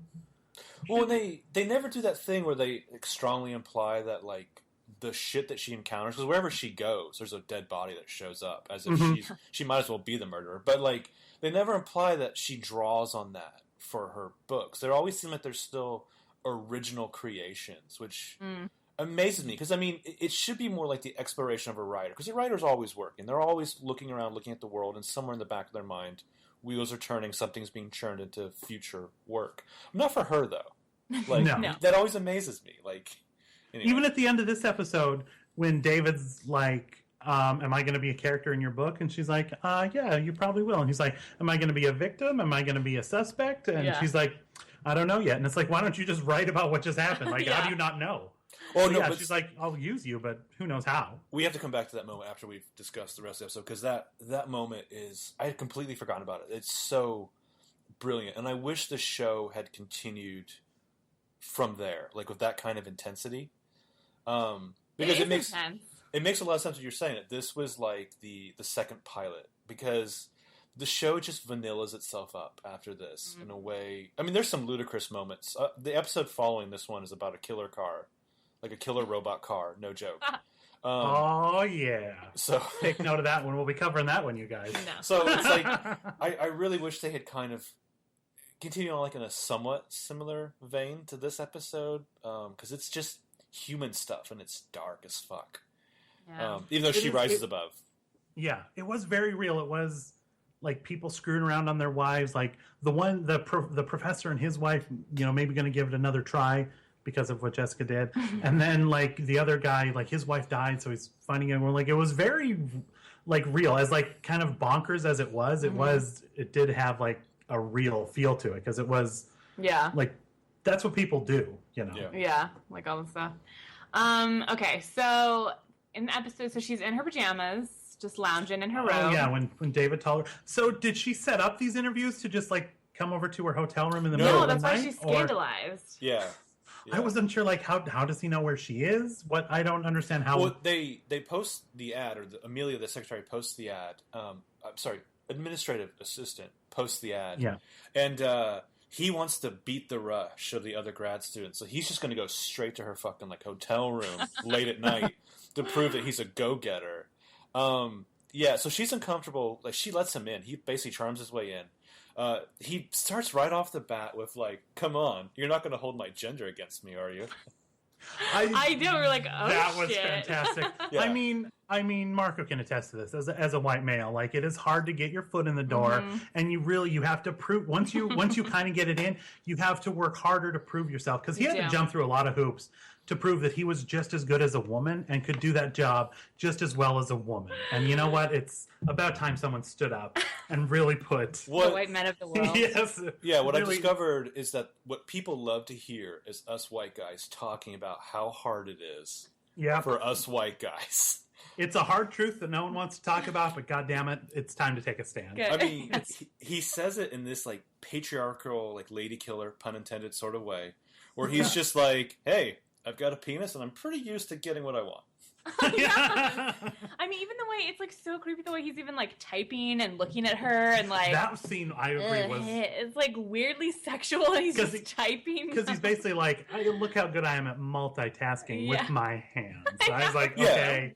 Speaker 3: Well, they never do that thing where they strongly imply that like the shit that she encounters, because wherever she goes, there's a dead body that shows up, as if she might as well be the murderer. But like they never imply that she draws on that for her books. There always seem like there's still original creations, which amazes me. Because I mean, it should be more like the exploration of a writer, because the writer's always working. They're always looking around, looking at the world, and somewhere in the back of their mind, wheels are turning, something's being churned into future work. Not for her though. Like
Speaker 1: No.
Speaker 3: That always amazes me. Like anyway.
Speaker 1: Even at the end of this episode, when David's like, am I going to be a character in your book? And she's like, yeah, you probably will. And he's like, am I going to be a victim? Am I going to be a suspect? And she's like, I don't know yet. And it's like, why don't you just write about what just happened? Like, how do you not know?
Speaker 3: Oh, no,
Speaker 1: but she's like, I'll use you, but who knows how?
Speaker 3: We have to come back to that moment after we've discussed the rest of the episode, because that moment is, I had completely forgotten about it. It's so brilliant. And I wish the show had continued from there, like with that kind of intensity. Because it makes
Speaker 2: intense.
Speaker 3: it makes a lot of sense what you're saying. That this was like the second pilot, because the show just vanillas itself up after this in a way. I mean, there's some ludicrous moments. The episode following this one is about a killer car, like a killer robot car. No joke.
Speaker 1: Oh yeah.
Speaker 3: So
Speaker 1: take note of that one. We'll be covering that one, you guys.
Speaker 2: No.
Speaker 3: So it's like I really wish they had kind of continued on like in a somewhat similar vein to this episode, because it's just human stuff and it's dark as fuck.
Speaker 2: Yeah.
Speaker 3: Even though she rises above.
Speaker 1: Yeah, it was very real. It was like people screwing around on their wives. Like the professor and his wife, maybe going to give it another try because of what Jessica did. And then like the other guy, like his wife died, so he's finding everyone. Like it was very like real, as like kind of bonkers as it was. It did have like a real feel to it, because it was like that's what people do,
Speaker 2: Yeah, like all the stuff. Okay, so in the episode, so she's in her pajamas, just lounging in her room.
Speaker 1: Oh yeah, when David told her. So did she set up these interviews to just like come over to her hotel room in the middle of the night?
Speaker 2: No, that's why she's scandalized.
Speaker 3: Yeah.
Speaker 1: I wasn't sure, like, how does he know where she is? I don't understand how.
Speaker 3: Well, they post the ad, or Amelia, the secretary, posts the ad. I'm sorry, administrative assistant posts the ad.
Speaker 1: Yeah.
Speaker 3: And he wants to beat the rush of the other grad students, so he's just going to go straight to her fucking like hotel room late at night to prove that he's a go-getter. Yeah, so she's uncomfortable. Like, she lets him in. He basically charms his way in. He starts right off the bat with like, "Come on, you're not going to hold my gender against me, are you?"
Speaker 2: I do. We're like, oh,
Speaker 1: that was
Speaker 2: shit.
Speaker 1: fantastic.
Speaker 3: Yeah.
Speaker 1: I mean, Marco can attest to this as a white male. Like, it is hard to get your foot in the door, and you have to prove once you kind of get it in, you have to work harder to prove yourself, because he had to jump through a lot of hoops to prove that he was just as good as a woman and could do that job just as well as a woman. And you know what? It's about time someone stood up and really put
Speaker 2: the white men of the world.
Speaker 1: Yes.
Speaker 3: Yeah, what I've discovered is that what people love to hear is us white guys talking about how hard it is for us white guys.
Speaker 1: It's a hard truth that no one wants to talk about, but goddamn it, it's time to take a stand.
Speaker 2: Good.
Speaker 3: I mean, he says it in this like patriarchal, like lady killer, pun intended sort of way, where he's just like, "Hey, I've got a penis and I'm pretty used to getting what I want."
Speaker 2: Yeah. I mean, even the way it's like so creepy, the way he's even like typing and looking at her, and like
Speaker 1: that scene, I agree, was
Speaker 2: it's like weirdly sexual, and he's just typing
Speaker 1: because he's basically like, "Look how good I am at multitasking with my hands." So I was like, okay.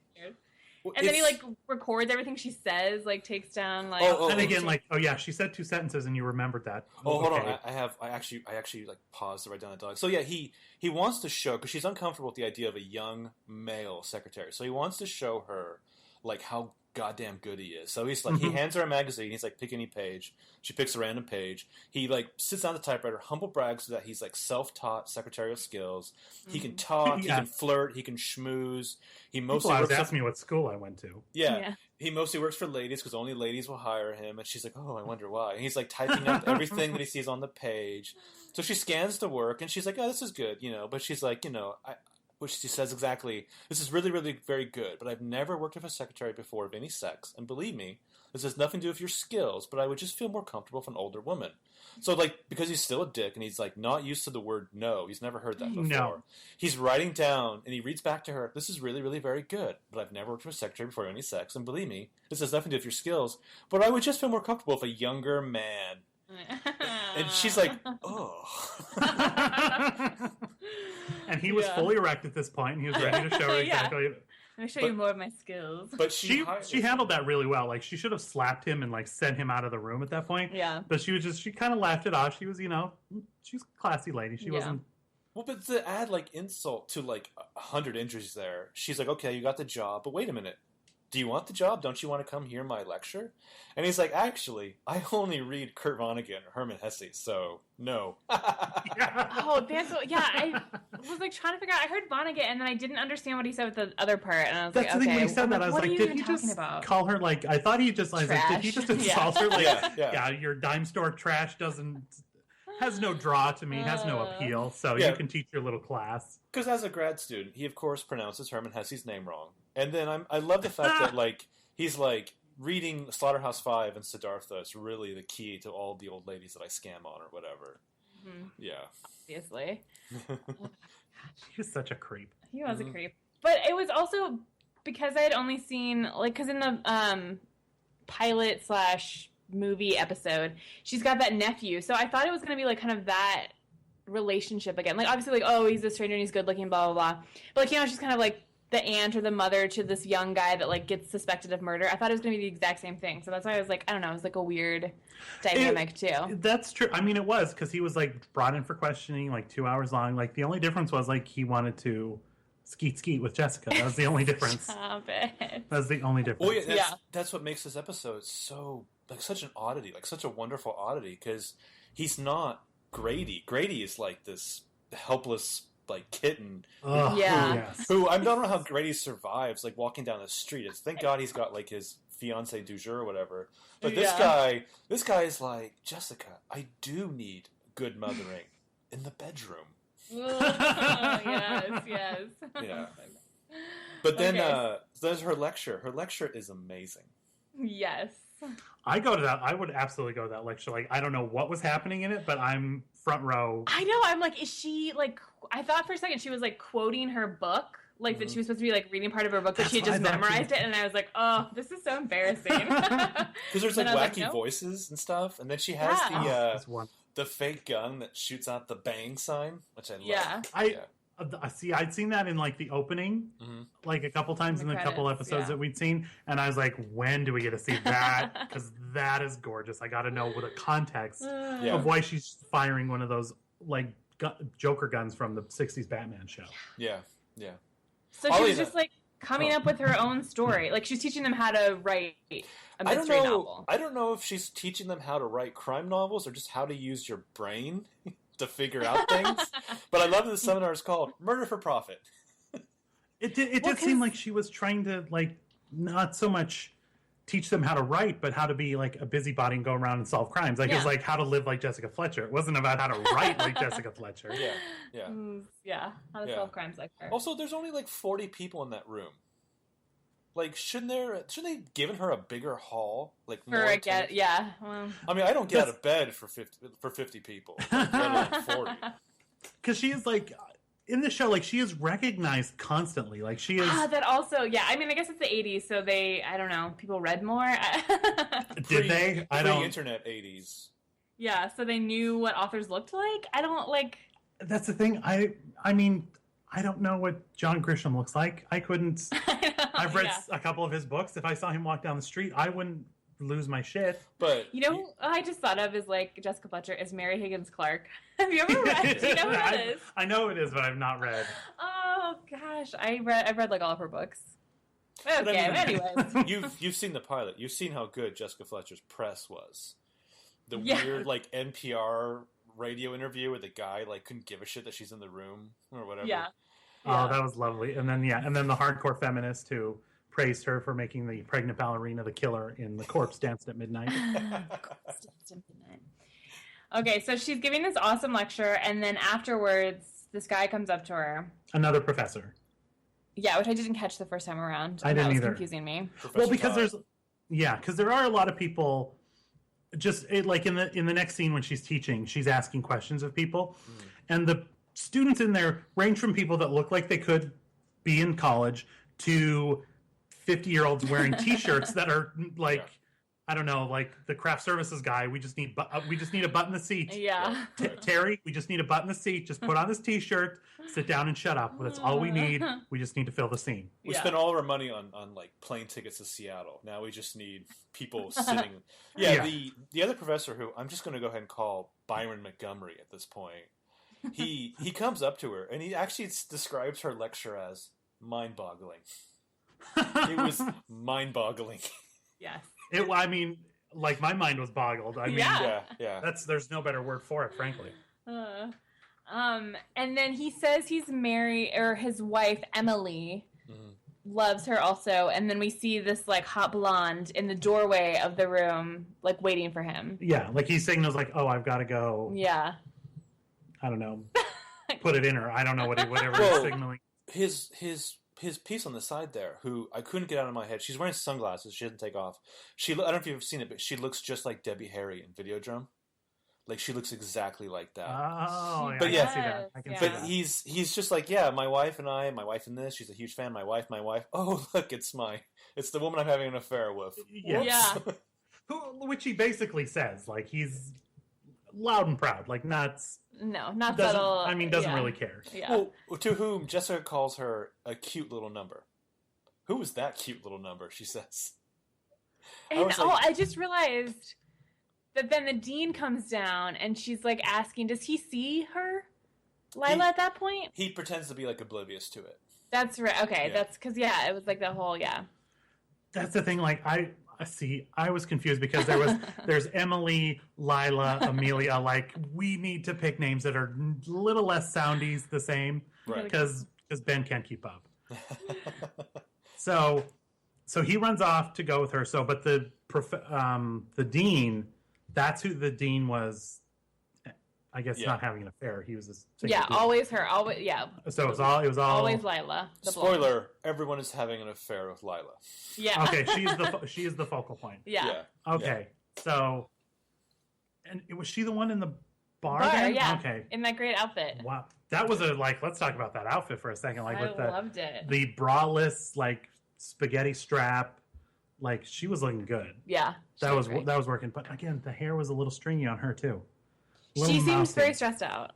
Speaker 2: And then he like records everything she says, like takes down like.
Speaker 1: And again, like, oh yeah, she said 2 sentences, and you remembered that.
Speaker 3: Oh, hold on, I actually like paused to write down the dialogue. So yeah, he wants to show, because she's uncomfortable with the idea of a young male secretary. So he wants to show her like how goddamn good he is. So he's like, he hands her a magazine. He's like, pick any page. She picks a random page. He like sits down at the typewriter, humble brags that he's like self-taught secretarial skills. He can talk. He can flirt. He can schmooze. He mostly
Speaker 1: works asking me what school I went to.
Speaker 3: Yeah. He mostly works for ladies because only ladies will hire him. And she's like, "Oh, I wonder why." And he's like typing up everything that he sees on the page. So she scans the work and she's like, "Oh, this is good," But she's like, which she says exactly, "This is really, really very good, but I've never worked with a secretary before of any sex. And believe me, this has nothing to do with your skills, but I would just feel more comfortable with an older woman." So, like, because he's still a dick and he's, like, not used to the word no. He's never heard that before.
Speaker 1: No.
Speaker 3: He's writing down, and he reads back to her, "This is really, really very good, but I've never worked with a secretary before any sex. And believe me, this has nothing to do with your skills, but I would just feel more comfortable with a younger man." And she's like, "Oh."
Speaker 1: And he was fully erect at this point, and he was ready to show her exactly.
Speaker 2: Let me show you more of my skills.
Speaker 3: But
Speaker 1: she handled that really well. Like, she should have slapped him and like sent him out of the room at that point.
Speaker 2: Yeah.
Speaker 1: But she kind of laughed it off. She was, she's a classy lady. She wasn't.
Speaker 3: Well, but to add like insult to like 100 injuries there, she's like, "Okay, you got the job, but wait a minute. Do you want the job? Don't you want to come hear my lecture?" And he's like, "Actually, I only read Kurt Vonnegut or Herman Hesse, so no."
Speaker 2: Oh, that's I was like trying to figure out. I heard Vonnegut, and then I didn't understand what he said with the other part, and I was
Speaker 1: that's
Speaker 2: like,
Speaker 1: the thing
Speaker 2: okay,
Speaker 1: when he said that. I was
Speaker 2: what
Speaker 1: like, did he just call her like? I thought he just like, did he just insult her like, yeah, your dime store trash has no draw to me, has no appeal, so you can teach your little class.
Speaker 3: Because as a grad student, he of course pronounces Herman Hesse's name wrong. And then I love the fact that like he's like reading Slaughterhouse-Five and Siddhartha is really the key to all the old ladies that I scam on or whatever. Mm-hmm. Yeah.
Speaker 2: Obviously.
Speaker 1: He was such a creep.
Speaker 2: He was a creep. But it was also because I had only seen, like, because in the pilot / movie episode, she's got that nephew. So I thought it was going to be, like, kind of that relationship again. Like, obviously, like, oh, he's a stranger and he's good looking, blah, blah, blah. But, like, you know, she's kind of, like, the aunt or the mother to this young guy that, like, gets suspected of murder. I thought it was going to be the exact same thing. So that's why I was like, I don't know, it was, like, a weird dynamic, too.
Speaker 1: That's true. I mean, it was, because he was, like, brought in for questioning, like, 2 hours long. Like, the only difference was, like, he wanted to skeet with Jessica. That was the only difference.
Speaker 2: Stop it.
Speaker 1: That's the only difference.
Speaker 3: Well, yeah, that's what makes this episode so, like, such an oddity, like, such a wonderful oddity, because he's not Grady. Grady is, like, this helpless, like, kitten who I don't know how Grady survives, like, walking down the street. It's thank God he's got, like, his fiance du jour or whatever. But this guy is like, Jessica, I do need good mothering in the bedroom.
Speaker 2: Yes.
Speaker 3: Yeah. But then there's her lecture. Her lecture is amazing.
Speaker 2: Yes.
Speaker 1: I go to that. I would absolutely go to that lecture. Like, I don't know what was happening in it, but I'm front row.
Speaker 2: I know. I'm like, is she, like, I thought for a second she was, like, quoting her book. Like, that she was supposed to be, like, reading part of her book, but she had just memorized it, and I was like, oh, this is so embarrassing.
Speaker 3: Because there's, like, wacky voices and stuff, and then she has the fake gun that shoots out the bang sign, which I love.
Speaker 1: See, I'd seen that in, like, the opening, like, a couple times in the couple episodes that we'd seen, and I was like, when do we get to see that? Because that is gorgeous. I got to know what the context of why she's firing one of those, like, Joker guns from the 60s Batman show.
Speaker 3: Yeah.
Speaker 2: So she was just, like, coming up with her own story. Like, she's teaching them how to write a mystery novel.
Speaker 3: I don't know if she's teaching them how to write crime novels or just how to use your brain to figure out things. But I love that the seminar is called Murder for Profit.
Speaker 1: It did seem like she was trying to, like, not so much teach them how to write, but how to be, like, a busybody and go around and solve crimes. Like, it's like how to live like Jessica Fletcher. It wasn't about how to write like Jessica Fletcher.
Speaker 2: How to solve crimes like her.
Speaker 3: Also, there's only, like, 40 people in that room. Like, shouldn't they given her a bigger hall? Like,
Speaker 2: Well,
Speaker 3: I mean, I don't get out of bed for 50 people. Like, 40.
Speaker 1: Because she is, like, in the show, like, she is recognized constantly. Like, she is.
Speaker 2: That also, I mean, I guess it's the 80s, so I don't know, people read more.
Speaker 1: Did they? I don't.
Speaker 3: Pre-internet 80s.
Speaker 2: Yeah, so they knew what authors looked like. I don't, like.
Speaker 1: That's the thing. I mean, I don't know what John Grisham looks like. I couldn't. I've read a couple of his books. If I saw him walk down the street, I wouldn't lose my shit.
Speaker 3: But
Speaker 2: you know, who I just thought of is, like, Jessica Fletcher is Mary Higgins Clark. Have you ever read? Do you know who that is?
Speaker 1: I know it is, but I've not read.
Speaker 2: Oh gosh, I've read like all of her books. Okay, anyways,
Speaker 3: you've seen the pilot. You've seen how good Jessica Fletcher's press was. The weird, like, NPR radio interview where the guy, like, couldn't give a shit that she's in the room or whatever.
Speaker 2: Yeah.
Speaker 1: Oh, that was lovely. And then the hardcore feminist who praised her for making the pregnant ballerina the killer in The Corpse Danced at Midnight.
Speaker 2: Okay, so she's giving this awesome lecture, and then afterwards, this guy comes up to her.
Speaker 1: Another professor.
Speaker 2: Yeah, which I didn't catch the first time around.
Speaker 1: I didn't either.
Speaker 2: That was confusing me.
Speaker 1: Well, because because there are a lot of people. Just like in the next scene when she's teaching, she's asking questions of people, and the students in there range from people that look like they could be in college to 50-year-olds wearing T-shirts that are like, I don't know, like the craft services guy. We just need a butt in the seat.
Speaker 2: Yeah.
Speaker 1: Terry, we just need a butt in the seat. Just put on this T-shirt, sit down and shut up. That's all we need. We just need to fill the scene.
Speaker 3: We spent all our money on like plane tickets to Seattle. Now we just need people sitting. The other professor, who I'm just going to go ahead and call Byron Montgomery at this point, he comes up to her and he actually describes her lecture as mind-boggling. It was mind-boggling.
Speaker 2: Yes.
Speaker 1: I mean, like, my mind was boggled. I mean,
Speaker 3: yeah.
Speaker 1: There's no better word for it, frankly.
Speaker 2: And then he says he's married, or his wife Emily loves her also, and then we see this, like, hot blonde in the doorway of the room, like, waiting for him.
Speaker 1: Yeah, like he signals, like, "Oh, I've got to go."
Speaker 2: Yeah.
Speaker 1: I don't know. Put it in her. I don't know whatever he's signaling.
Speaker 3: His piece on the side there, who I couldn't get out of my head. She's wearing sunglasses. She doesn't take off. I don't know if you've seen it, but she looks just like Debbie Harry in Videodrome. Like she looks exactly like that.
Speaker 1: Oh, yeah,
Speaker 3: But
Speaker 1: I
Speaker 3: yeah.
Speaker 1: can see that. I can
Speaker 2: Yeah.
Speaker 1: see
Speaker 3: But
Speaker 1: that.
Speaker 3: he's just like, yeah, my wife in this, she's a huge fan. My wife. Oh, look, it's the woman I'm having an affair with.
Speaker 1: Yeah.
Speaker 3: Whoops.
Speaker 2: Yeah.
Speaker 1: Which he basically says, like, he's loud and proud, like, not
Speaker 2: Not
Speaker 1: doesn't,
Speaker 2: subtle.
Speaker 1: I mean, doesn't really care.
Speaker 2: Yeah.
Speaker 3: Well, to whom Jessica calls her a cute little number. Who is that cute little number? She says.
Speaker 2: And
Speaker 3: was like-
Speaker 2: I just realized that then the dean comes down and she's like asking, does he see her, Lila, at that point?
Speaker 3: He pretends to be like oblivious to it.
Speaker 2: That's right. Okay,
Speaker 3: Yeah.
Speaker 2: that's because it was like the whole
Speaker 1: That's the thing. Like, I was confused because there's Emily, Lila, Amelia. Like, we need to pick names that are a little less soundies the same,
Speaker 3: Right.
Speaker 1: Because Ben can't keep up. So he runs off to go with her. But the dean, that's who the dean was. I guess
Speaker 3: Yeah.
Speaker 1: not having an affair. He was this.
Speaker 2: always her, always
Speaker 1: So it was all.
Speaker 2: always Lila. The blonde.
Speaker 3: Spoiler: everyone is having an affair with Lila.
Speaker 2: Yeah.
Speaker 1: Okay, she is the focal point.
Speaker 2: Yeah.
Speaker 1: Okay, so, and was she the one in the bar?
Speaker 2: Bar,
Speaker 1: then?
Speaker 2: yeah.
Speaker 1: Okay.
Speaker 2: In that great outfit.
Speaker 1: Wow, that was let's talk about that outfit for a second. Like
Speaker 2: I
Speaker 1: with
Speaker 2: loved it.
Speaker 1: the braless like spaghetti strap, like she was looking good.
Speaker 2: Yeah.
Speaker 1: That was
Speaker 2: great.
Speaker 1: working. But again, the hair was a little stringy on her too.
Speaker 2: She seems
Speaker 1: mousy.
Speaker 2: very stressed out.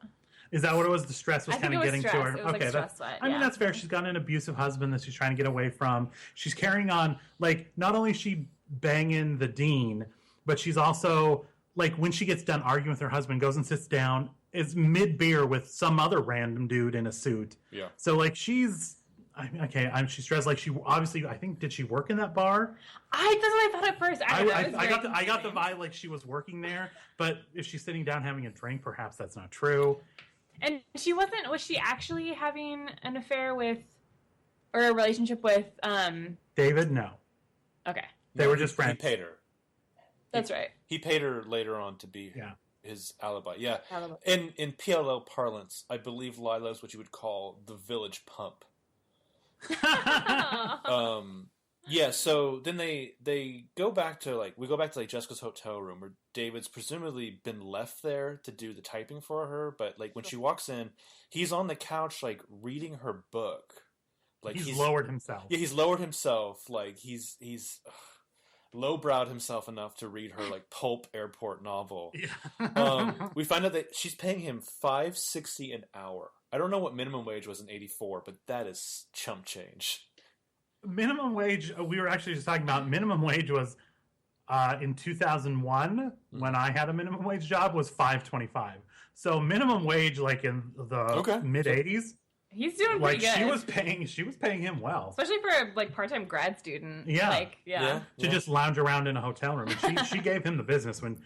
Speaker 1: Is that what it was? The stress was
Speaker 2: I think
Speaker 1: kind of
Speaker 2: it was
Speaker 1: getting
Speaker 2: stress.
Speaker 1: to her.
Speaker 2: It was, like,
Speaker 1: Okay,
Speaker 2: stress sweat,
Speaker 1: I mean
Speaker 2: yeah.
Speaker 1: that's fair. She's got an abusive husband that she's trying to get away from. She's carrying on like not only is she banging the dean, but she's also like when she gets done arguing with her husband, goes and sits down, is mid beer with some other random dude in a suit.
Speaker 3: Yeah.
Speaker 1: So like she's she's stressed. Like she obviously, I think, did she work in that bar?
Speaker 2: That's what I thought at first.
Speaker 1: I got the vibe like she was working there, but if she's sitting down having a drink, perhaps that's not true.
Speaker 2: And she wasn't. Was she actually having an affair with, or a relationship with?
Speaker 1: David, no,
Speaker 2: Okay,
Speaker 1: they were just friends.
Speaker 3: He paid her.
Speaker 2: that's right.
Speaker 3: He paid her later on to be his alibi. Yeah. In PLL parlance, I believe Lila is what you would call the village pump. Yeah, so then they go back to we go back to Jessica's hotel room where David's presumably been left there to do the typing for her, but like when she walks in, he's on the couch like reading her book. Like
Speaker 1: he's lowered himself.
Speaker 3: Yeah, he's lowered himself. Like he's lowbrowed himself enough to read her like pulp airport novel.
Speaker 1: Yeah.
Speaker 3: We find out that she's paying him $5.60 an hour. I don't know what minimum wage was in '84, but that is chump change.
Speaker 1: Minimum wage, we were actually just talking about minimum wage was in 2001 when I had a minimum wage job was $5.25. So minimum wage like in the mid 80s.
Speaker 2: He's doing pretty good.
Speaker 1: She was paying him well.
Speaker 2: Especially for a part-time grad student.
Speaker 1: Yeah.
Speaker 2: To
Speaker 1: just lounge around in a hotel room. And she gave him the business when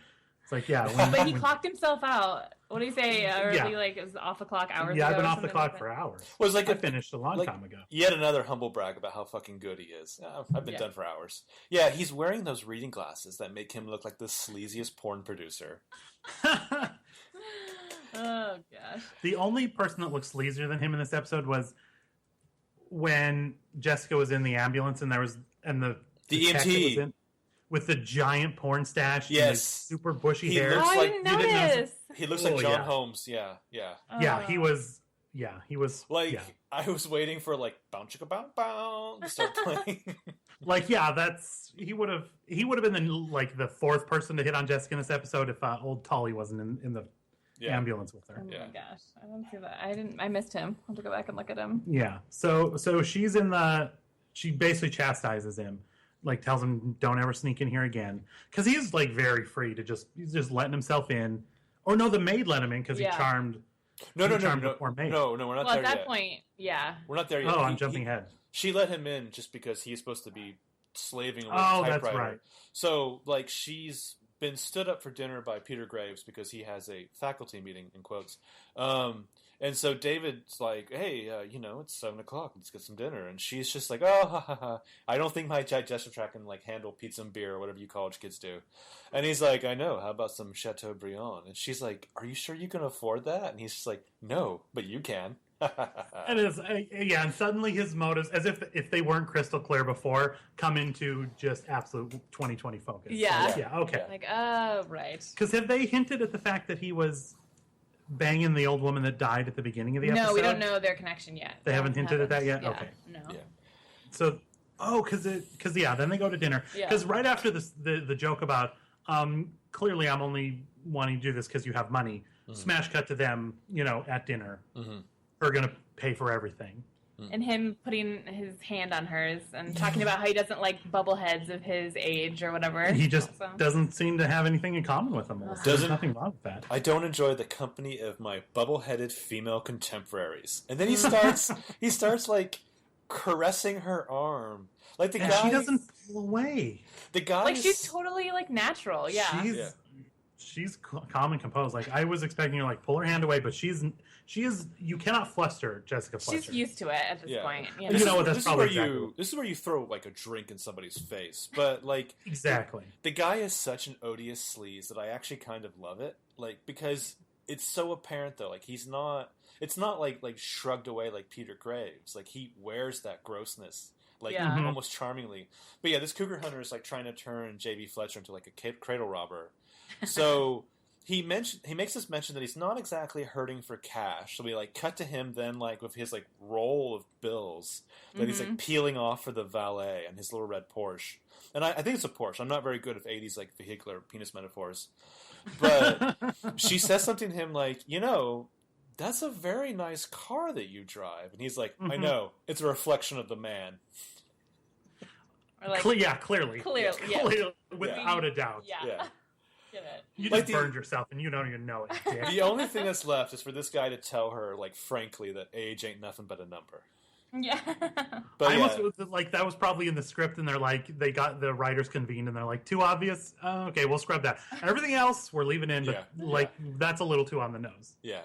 Speaker 1: it's like,
Speaker 2: but he clocked himself out. What do you say? Early, it was off the clock hours ago.
Speaker 1: Yeah, I've been off the clock for hours.
Speaker 3: Well, it's
Speaker 1: I finished a long time ago.
Speaker 3: Yet another humble brag about how fucking good he is. I've been done for hours. Yeah, he's wearing those reading glasses that make him look like the sleaziest porn producer.
Speaker 2: Oh gosh.
Speaker 1: The only person that looks sleazier than him in this episode was when Jessica was in the ambulance and the
Speaker 3: EMT
Speaker 1: with the giant porn stash.
Speaker 3: Yes,
Speaker 1: and the super bushy hair.
Speaker 3: Looks
Speaker 2: I didn't notice.
Speaker 3: He looks like John Holmes. Yeah.
Speaker 1: Yeah, he was. Yeah, he was.
Speaker 3: Like I was waiting for bow chicka bow bow to start playing.
Speaker 1: He would have been the fourth person to hit on Jessica in this episode if old Tully wasn't in the ambulance with her.
Speaker 2: Oh my gosh, I didn't see that. I missed him. I'll have to go back and look at him.
Speaker 1: Yeah. So she's she basically chastises him, tells him don't ever sneak in here again because he's very free to he's just letting himself in. Or no, the maid let him in because he charmed.
Speaker 3: No,
Speaker 1: the
Speaker 3: we're
Speaker 1: poor maid.
Speaker 3: No, we're not there yet.
Speaker 2: At that point,
Speaker 3: we're not there yet.
Speaker 1: Oh, I'm jumping ahead.
Speaker 3: She let him in just because he's supposed to be slaving away
Speaker 1: the
Speaker 3: typewriter.
Speaker 1: That's right.
Speaker 3: So she's been stood up for dinner by Peter Graves because he has a faculty meeting in quotes. And so David's like, hey, it's 7:00. Let's get some dinner. And she's just like, oh, ha, ha, ha. I don't think my digestive tract can handle pizza and beer or whatever you college kids do. And he's like, I know. How about some Chateaubriand? And she's like, are you sure you can afford that? And he's just like, no, but you can.
Speaker 1: And and suddenly his motives, as if they weren't crystal clear before, come into just absolute 2020 focus.
Speaker 2: Yeah.
Speaker 1: Like, yeah, okay.
Speaker 2: Like, oh, right.
Speaker 1: Because have they hinted at the fact that he was banging the old woman that died at the beginning of the episode?
Speaker 2: No, we don't know their connection yet.
Speaker 1: They haven't hinted at that yet?
Speaker 2: Yeah.
Speaker 1: Okay.
Speaker 2: No.
Speaker 3: Yeah.
Speaker 1: So, then they go to dinner.
Speaker 2: Yeah.
Speaker 1: Because right after the joke about, clearly I'm only wanting to do this because you have money, smash cut to them, at dinner. Mm-hmm. Are going to pay for everything.
Speaker 2: And him putting his hand on hers and talking about how he doesn't like bubbleheads of his age or whatever.
Speaker 1: He just doesn't seem to have anything in common with them. There's nothing wrong with that.
Speaker 3: I don't enjoy the company of my bubble-headed female contemporaries. And then he starts like caressing her arm. Like the guy,
Speaker 1: she doesn't pull away.
Speaker 3: The guy,
Speaker 2: like she's totally like natural. Yeah.
Speaker 1: She's calm and composed. Like I was expecting her to like pull her hand away, but she is. You cannot fluster Jessica Fletcher.
Speaker 2: She's used to it at this point.
Speaker 1: You know what? That's probably
Speaker 3: this is where you throw like a drink in somebody's face. But like
Speaker 1: exactly,
Speaker 3: the guy is such an odious sleaze that I actually kind of love it. Like because it's so apparent though. Like he's not. It's not like shrugged away like Peter Graves. Like he wears that grossness. Like almost charmingly. But yeah, this cougar hunter is like trying to turn JB Fletcher into like a cradle robber. So he makes this mention that he's not exactly hurting for cash. So we like cut to him then like with his like roll of bills that he's like peeling off for the valet and his little red Porsche. And I think it's a Porsche. I'm not very good at 80s like vehicular penis metaphors. But she says something to him like, that's a very nice car that you drive. And he's like, I know. It's a reflection of the man.
Speaker 2: Like,
Speaker 1: clearly.
Speaker 2: Clearly,
Speaker 1: without a doubt.
Speaker 2: Yeah.
Speaker 1: You just burned yourself and you don't even know it. Dick.
Speaker 3: The only thing that's left is for this guy to tell her, like, frankly, that age ain't nothing but a number.
Speaker 2: Yeah.
Speaker 1: But that was probably in the script, and they're like, they got the writers convened, and they're like, too obvious? Okay, we'll scrub that. Everything else, we're leaving in, but that's a little too on the nose.
Speaker 3: Yeah.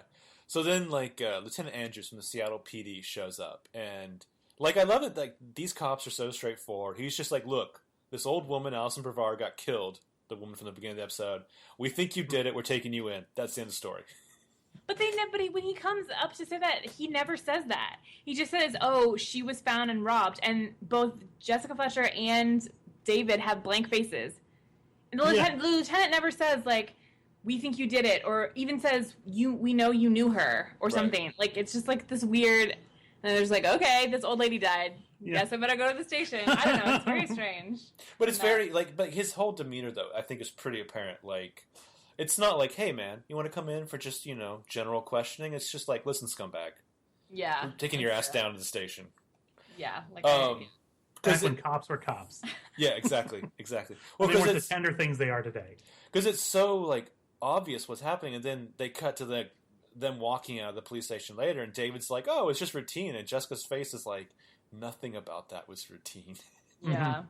Speaker 3: So then, like, Lieutenant Andrews from the Seattle PD shows up, and, like, I love it, like, these cops are so straightforward. He's just like, look, this old woman, Alison Brevard, got killed. The woman from the beginning of the episode. We think you did it. We're taking you in. That's the end of the story.
Speaker 2: But when he comes up to say that, he never says that. He just says, "Oh, she was found and robbed," and both Jessica Fletcher and David have blank faces. And the lieutenant never says like, "We think you did it," or even says, "We know you knew her," or something. Like it's just like this weird. And there's like, okay, this old lady died. Guess I better go to the station. I don't know. It's very strange.
Speaker 3: But it's very, like, but his whole demeanor, though, I think is pretty apparent. Like, it's not like, hey, man, you want to come in for just, general questioning? It's just like, listen, scumbag.
Speaker 2: Yeah.
Speaker 3: I'm taking your ass down to the station.
Speaker 2: Yeah. Like,
Speaker 1: back when cops were cops.
Speaker 3: Yeah, exactly.
Speaker 1: Well, they weren't the tender things they are today.
Speaker 3: Because it's so, like, obvious what's happening, and then they cut to them walking out of the police station later, and David's like, oh, it's just routine, and Jessica's face is like, nothing about that was routine.
Speaker 2: Yeah.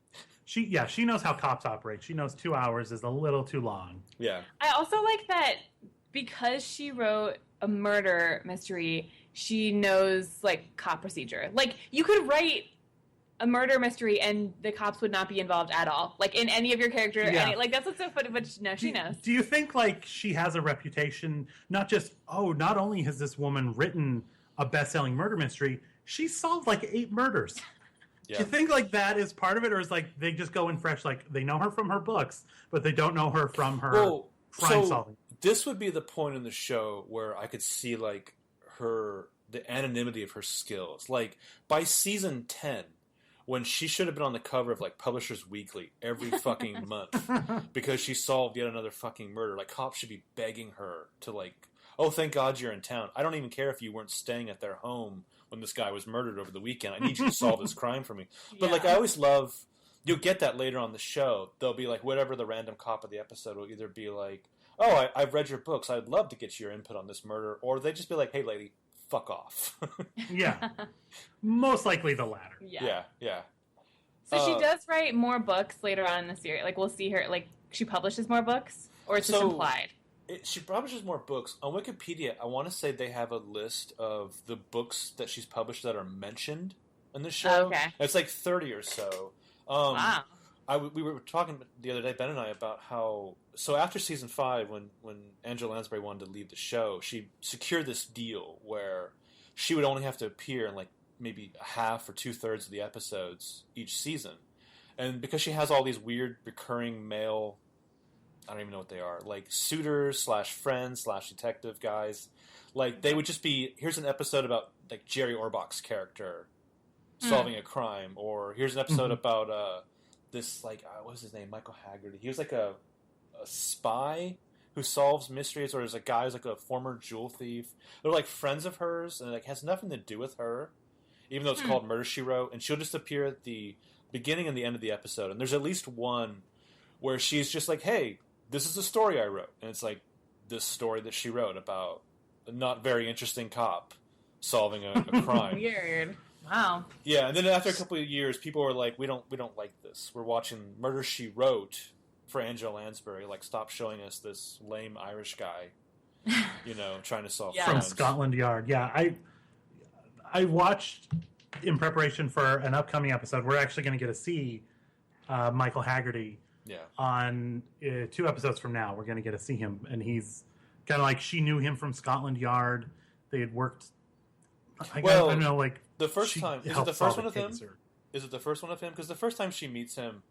Speaker 1: She knows how cops operate. She knows 2 hours is a little too long.
Speaker 3: Yeah.
Speaker 2: I also like that because she wrote a murder mystery, she knows, like, cop procedure. Like, you could write a murder mystery and the cops would not be involved at all. Like, in any of your character.
Speaker 1: Yeah.
Speaker 2: Like, that's what's so funny, but no, she knows.
Speaker 1: Do you think, like, she has a reputation, not only has this woman written a best-selling murder mystery, she solved, like, 8 murders. Yeah. Do you think, like, that is part of it, or is, like, they just go in fresh, like, they know her from her books, but they don't know her from her crime-solving?
Speaker 3: This would be the point in the show where I could see, like, the anonymity of her skills. Like, by season 10, when she should have been on the cover of, like, Publishers Weekly every fucking month because she solved yet another fucking murder. Like, cops should be begging her to, like, oh, thank God you're in town. I don't even care if you weren't staying at their home when this guy was murdered over the weekend. I need you to solve this crime for me. But, like, I always love... You'll get that later on the show. They'll be, like, whatever the random cop of the episode will either be like, oh, I've read your books. I'd love to get your input on this murder. Or they just be like, hey, lady, fuck off.
Speaker 1: Yeah. Most likely the latter.
Speaker 3: Yeah.
Speaker 2: So she does write more books later on in the series. Like, we'll see her, like, she publishes more books? Or it's just implied?
Speaker 3: She publishes more books. On Wikipedia, I want to say they have a list of the books that she's published that are mentioned in the show.
Speaker 2: Okay.
Speaker 3: It's like 30 or so.
Speaker 2: Wow.
Speaker 3: We were talking the other day, Ben and I, about how... So after season 5, when Angela Lansbury wanted to leave the show, she secured this deal where she would only have to appear in like maybe a half or 2/3 of the episodes each season. And because she has all these weird recurring male, I don't even know what they are, like suitors / friends / detective guys, like they would just be, here's an episode about like Jerry Orbach's character solving a crime, or here's an episode about this like what was his name, Michael Haggerty. He was like a spy who solves mysteries, or there's a guy who's like a former jewel thief. They're like friends of hers, and it like has nothing to do with her, even though it's called Murder, She Wrote. And she'll just appear at the beginning and the end of the episode. And there's at least one where she's just like, hey, this is a story I wrote. And it's like this story that she wrote about a not very interesting cop solving a crime.
Speaker 2: Weird. Wow.
Speaker 3: Yeah, and then after a couple of years, people were like, we don't like this. We're watching Murder, She Wrote for Angela Lansbury. Like, stop showing us this lame Irish guy, trying to solve crimes.
Speaker 1: From Scotland Yard. Yeah, I watched in preparation for an upcoming episode. We're actually going to get to see Michael Haggerty. Yeah. On 2 episodes from now, we're going to get to see him, and he's kind of like, she knew him from Scotland Yard. They had worked. I don't know, like
Speaker 3: the first time. Is it the first one of him? Is it the first one of him? Because the first time she meets him,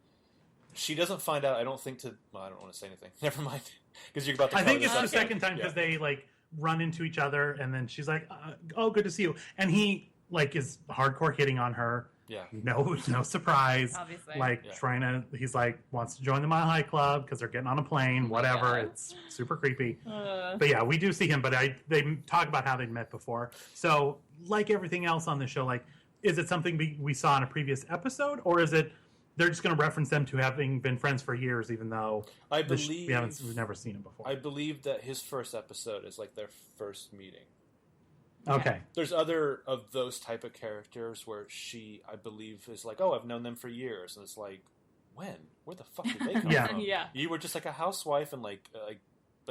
Speaker 3: she doesn't find out. I don't think Well, I don't want to say anything. Never mind. Because you're about to.
Speaker 1: I think it's the second time because they like run into each other, and then she's like, "Oh, good to see you," and he like is hardcore hitting on her.
Speaker 3: Yeah.
Speaker 1: No surprise.
Speaker 2: Obviously.
Speaker 1: Trying to, he's like, wants to join the Mile High Club because they're getting on a plane, whatever. It's super creepy. But yeah, we do see him, but they talk about how they'd met before. So, like everything else on the show, like, is it something we saw in a previous episode, or is it they're just going to reference them to having been friends for years, even though we've never seen him before?
Speaker 3: I believe that his first episode is like their first meeting.
Speaker 1: Okay.
Speaker 3: There's other of those type of characters where she, I believe, is like, oh, I've known them for years. And it's like, when? Where the fuck did they come from?
Speaker 2: Yeah.
Speaker 3: You were just like a housewife and like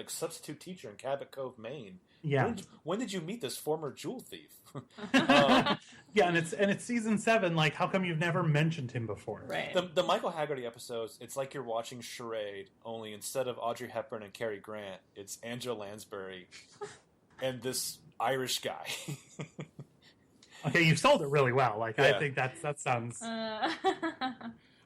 Speaker 3: substitute teacher in Cabot Cove, Maine.
Speaker 1: Yeah.
Speaker 3: When did you meet this former jewel thief?
Speaker 1: Yeah, and it's season 7. Like, how come you've never mentioned him before?
Speaker 2: Right.
Speaker 3: The Michael Haggerty episodes, it's like you're watching Charade, only instead of Audrey Hepburn and Cary Grant, it's Angela Lansbury and this Irish guy.
Speaker 1: Okay, you sold it really well. Like, yeah. I think that sounds.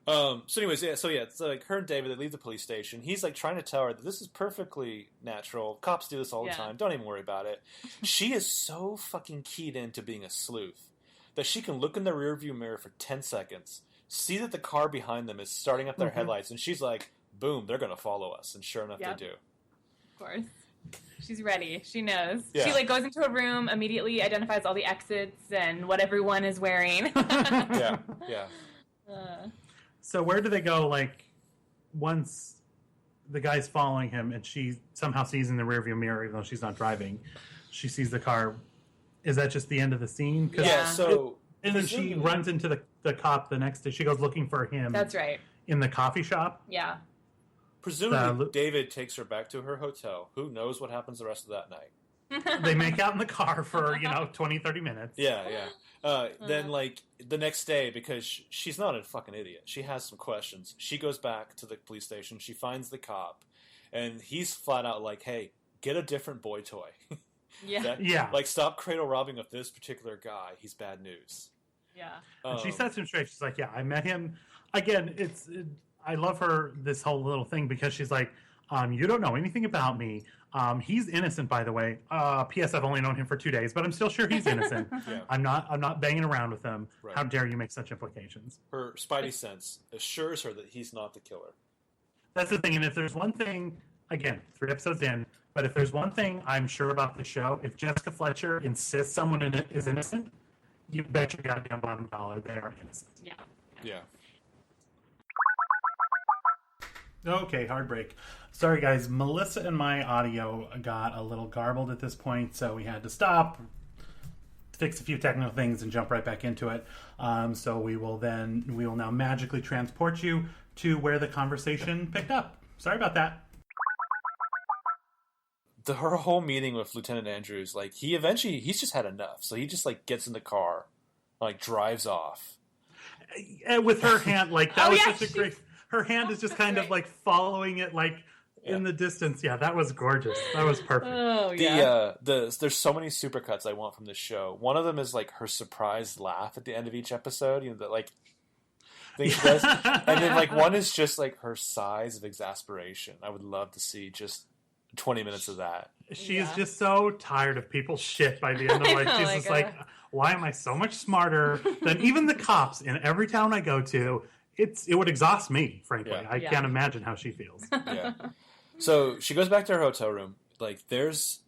Speaker 3: So anyways, yeah. So like her and David, they leave the police station. He's like trying to tell her that this is perfectly natural. Cops do this all the time. Don't even worry about it. She is so fucking keyed into being a sleuth that she can look in the rearview mirror for 10 seconds, see that the car behind them is starting up their headlights, and she's like, "Boom, they're gonna follow us." And sure enough, they do.
Speaker 2: Of course. She's ready. She knows.
Speaker 3: Yeah.
Speaker 2: She goes into a room, immediately identifies all the exits and what everyone is wearing.
Speaker 3: Yeah.
Speaker 1: So where do they go? Like, once the guy's following him, and she somehow sees in the rearview mirror, even though she's not driving, she sees the car. Is that just the end of the scene? And then she runs into the cop the next day. She goes looking for him.
Speaker 2: That's right.
Speaker 1: In the coffee shop.
Speaker 2: Yeah.
Speaker 3: Presumably, David takes her back to her hotel. Who knows what happens the rest of that night?
Speaker 1: They make out in the car for 20, 30 minutes.
Speaker 3: Yeah. Then like the next day, because she's not a fucking idiot, she has some questions. She goes back to the police station. She finds the cop, and he's flat out like, "Hey, get a different boy toy."
Speaker 2: Yeah.
Speaker 3: Like, stop cradle robbing of this particular guy. He's bad news.
Speaker 2: Yeah.
Speaker 1: And she sets him straight. She's like, "Yeah, I met him." Again, I love her, this whole little thing, because she's like, you don't know anything about me. He's innocent, by the way. P.S. I've only known him for 2 days, but I'm still sure he's innocent.
Speaker 3: Yeah.
Speaker 1: I'm not banging around with him. Right. How dare you make such implications?
Speaker 3: Her spidey sense assures her that he's not the killer.
Speaker 1: That's the thing. And if there's one thing, again, 3 episodes in, but if there's one thing I'm sure about the show, if Jessica Fletcher insists someone in it is innocent, you bet your goddamn bottom dollar they are innocent.
Speaker 3: Yeah.
Speaker 1: Okay, hard break. Sorry, guys. Melissa and my audio got a little garbled at this point, so we had to stop, fix a few technical things, and jump right back into it. So we will now magically transport you to where the conversation picked up. Sorry about that.
Speaker 3: Her whole meeting with Lieutenant Andrews, like, he's just had enough. So he just, like, gets in the car, like, drives off.
Speaker 1: And with her hand, like, that was such a great... Her hand is just kind of like following it, like in the distance. Yeah, that was gorgeous. That was perfect.
Speaker 2: Oh yeah.
Speaker 3: There's so many supercuts I want from this show. One of them is like her surprised laugh at the end of each episode. You know, that like thing she does, and then like one is just like her sighs of exasperation. I would love to see just 20 minutes of that.
Speaker 1: She is just so tired of people's shit by the end of like she's just like, why am I so much smarter than even the cops in every town I go to? It would exhaust me, frankly.
Speaker 3: Yeah.
Speaker 1: I can't imagine how she feels.
Speaker 3: Yeah. So she goes back to her hotel room. Like there's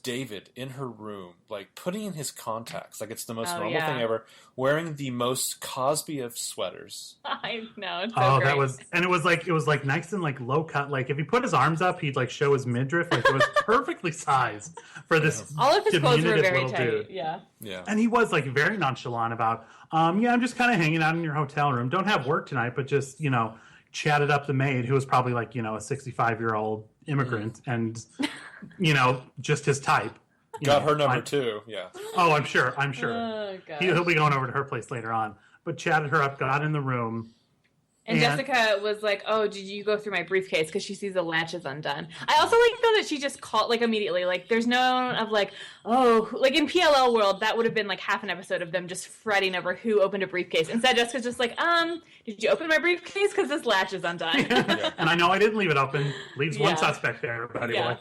Speaker 3: David in her room, like putting in his contacts, like it's the most normal thing ever, wearing the most Cosby of sweaters.
Speaker 2: I know. It's so great.
Speaker 1: That was, and it was like nice and like low cut. Like if he put his arms up, he'd like show his midriff. Like it was perfectly sized for this.
Speaker 2: All of his clothes were very tight.
Speaker 1: Dude.
Speaker 2: Yeah.
Speaker 1: And he was like very nonchalant about, I'm just kind of hanging out in your hotel room. Don't have work tonight, but just chatted up the maid who was probably like a 65-year-old immigrant and just his type.
Speaker 3: Got her number too. Yeah.
Speaker 1: Oh, I'm sure.
Speaker 2: Oh,
Speaker 1: He'll be going over to her place later on. But chatted her up, got in the room.
Speaker 2: And Jessica was like, "Oh, did you go through my briefcase?" Because she sees the latch is undone. I also like though that she just called like immediately. Like, there's no of like, oh, like in PLL world that would have been like half an episode of them just fretting over who opened a briefcase. Instead, Jessica's just like, did you open my briefcase? Because this latch is undone.
Speaker 1: And I know I didn't leave it open. Leaves one suspect there, but anyway.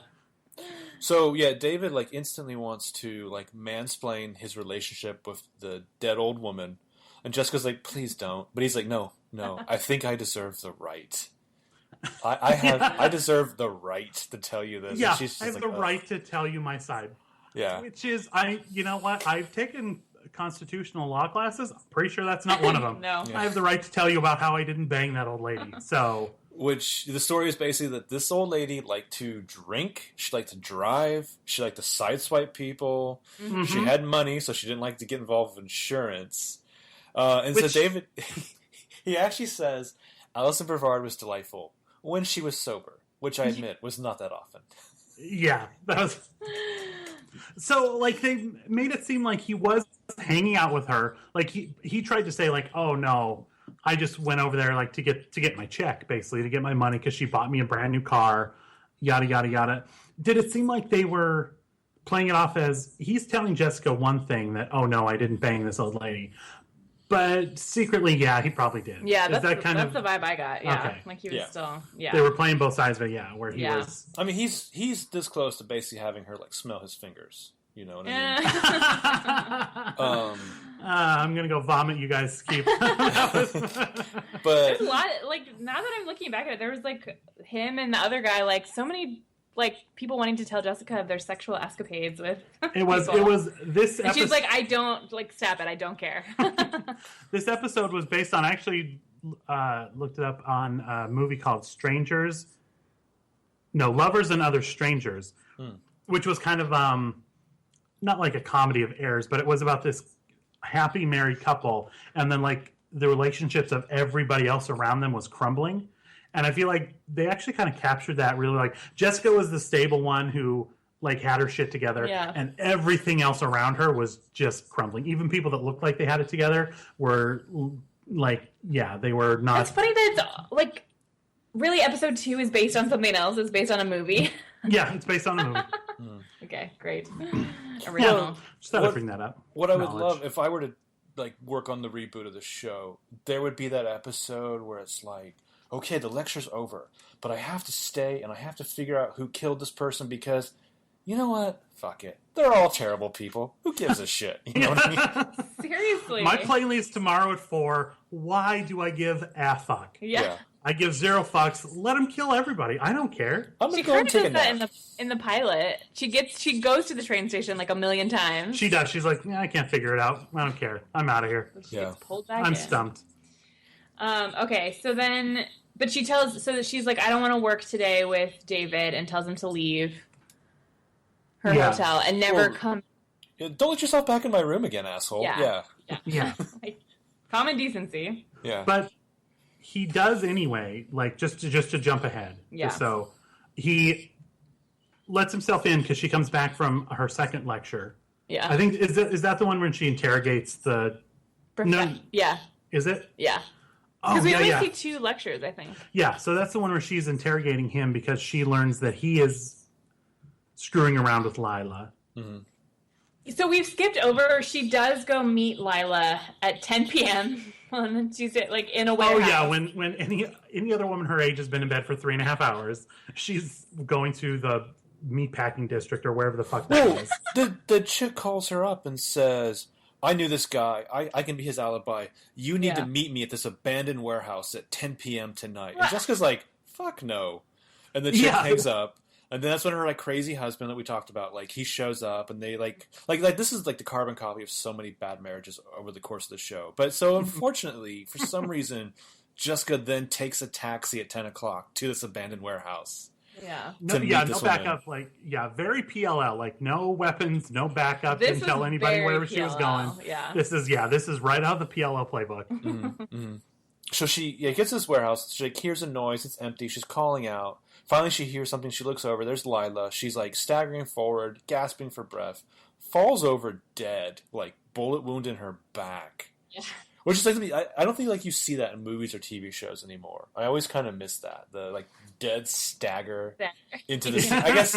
Speaker 3: So David like instantly wants to like mansplain his relationship with the dead old woman, and Jessica's like, please don't. But he's like, no, I think I deserve the right. I deserve the right to tell you this.
Speaker 1: Yeah,
Speaker 3: she's
Speaker 1: I have
Speaker 3: like,
Speaker 1: the right to tell you my side.
Speaker 3: Yeah,
Speaker 1: which is you know what? I've taken constitutional law classes. I'm pretty sure that's not one of them.
Speaker 2: No,
Speaker 1: I have the right to tell you about how I didn't bang that old lady. So.
Speaker 3: Which the story is basically that this old lady liked to drink, she liked to drive, she liked to sideswipe people. Mm-hmm. She had money, so she didn't like to get involved with insurance. So David, he actually says Alison Brevard was delightful when she was sober, which I admit was not that often.
Speaker 1: Yeah, that was. So like they made it seem like he was hanging out with her. Like he tried to say like, oh no. I just went over there like to get my check, basically, to get my money because she bought me a brand new car, yada, yada, yada. Did it seem like they were playing it off as he's telling Jessica one thing that, oh, no, I didn't bang this old lady. But secretly, yeah, he probably did.
Speaker 2: Yeah, that's the vibe I got. Yeah,
Speaker 1: okay.
Speaker 2: Like he was still,
Speaker 1: They were playing both sides of it, where he was.
Speaker 3: I mean, he's this close to basically having her like smell his fingers. You know what I mean?
Speaker 1: I'm gonna go vomit. You guys keep.
Speaker 3: But
Speaker 2: there's a lot. Like now that I'm looking back at it, there was like him and the other guy. Like so many like people wanting to tell Jessica of their sexual escapades with.
Speaker 1: It was this.
Speaker 2: And she's like, I don't like stop it. I don't care.
Speaker 1: This episode was based on. I actually looked it up on a movie called Strangers. No, Lovers and Other Strangers, which was kind of not like a comedy of errors, but it was about this happy married couple, and then like the relationships of everybody else around them was crumbling. And I feel like they actually kind of captured that really. Like Jessica was the stable one who like had her shit together, and everything else around her was just crumbling. Even people that looked like they had it together were like, they were not.
Speaker 2: It's funny that it's like really episode 2 is based on something else. It's based on a movie.
Speaker 1: Yeah, it's based on a movie.
Speaker 2: Okay, great. Original.
Speaker 1: Just thought I'd bring that up.
Speaker 3: What I would love if I were to like work on the reboot of the show, there would be that episode where it's like, okay, the lecture's over, but I have to stay and I have to figure out who killed this person because, you know what? Fuck it. They're all terrible people. Who gives a shit? You know what I mean?
Speaker 2: Seriously.
Speaker 1: My playlist tomorrow at 4. Why do I give a fuck?
Speaker 2: Yeah.
Speaker 1: I give 0 fucks. Let them kill everybody. I don't care.
Speaker 2: She kind of does that in the pilot. She goes to the train station like a million times.
Speaker 1: She does. She's like, I can't figure it out. I don't care. I'm out of here.
Speaker 2: She gets pulled back
Speaker 1: I'm stumped.
Speaker 2: Okay, so then, but she tells, so that she's like, I don't want to work today with David, and tells him to leave her hotel and never come.
Speaker 3: Don't let yourself back in my room again, asshole.
Speaker 1: Yeah.
Speaker 2: Like, common decency.
Speaker 3: Yeah.
Speaker 1: But he does anyway, like just to jump ahead.
Speaker 2: Yeah.
Speaker 1: So he lets himself in because she comes back from her second lecture.
Speaker 2: Yeah.
Speaker 1: I think is that the one when she interrogates the
Speaker 2: No. Yeah.
Speaker 1: Is it?
Speaker 2: Yeah. Because we only see 2 lectures, I think.
Speaker 1: Yeah, so that's the one where she's interrogating him because she learns that he is screwing around with Lila.
Speaker 3: Mm-hmm.
Speaker 2: So we've skipped over. She does go meet Lila at 10 p.m. on Tuesday, like in a warehouse.
Speaker 1: Oh yeah, when any other woman her age has been in bed for 3.5 hours, she's going to the meatpacking district or wherever the fuck that is.
Speaker 3: The chick calls her up and says, I knew this guy. I can be his alibi. You need to meet me at this abandoned warehouse at 10 p.m. tonight. And Jessica's like, fuck no. And the chick hangs up. And then that's when her like crazy husband that we talked about, like he shows up and they like this is like the carbon copy of so many bad marriages over the course of the show. But so unfortunately, for some reason, Jessica then takes a taxi at 10 o'clock to this abandoned warehouse.
Speaker 2: Yeah.
Speaker 1: No backup. Like, very PLL. Like, no weapons, no backup. Didn't tell anybody where she was going.
Speaker 2: Yeah.
Speaker 1: This is right out of the PLL playbook.
Speaker 3: Mm-hmm, mm-hmm. So she gets to this warehouse. She hears a noise. It's empty. She's calling out. Finally, she hears something. She looks over. There's Lila. She's like staggering forward, gasping for breath, falls over dead, like bullet wound in her back. Yeah. Which is like, I don't think like you see that in movies or TV shows anymore. I always kind of miss that, the like dead stagger into the. I guess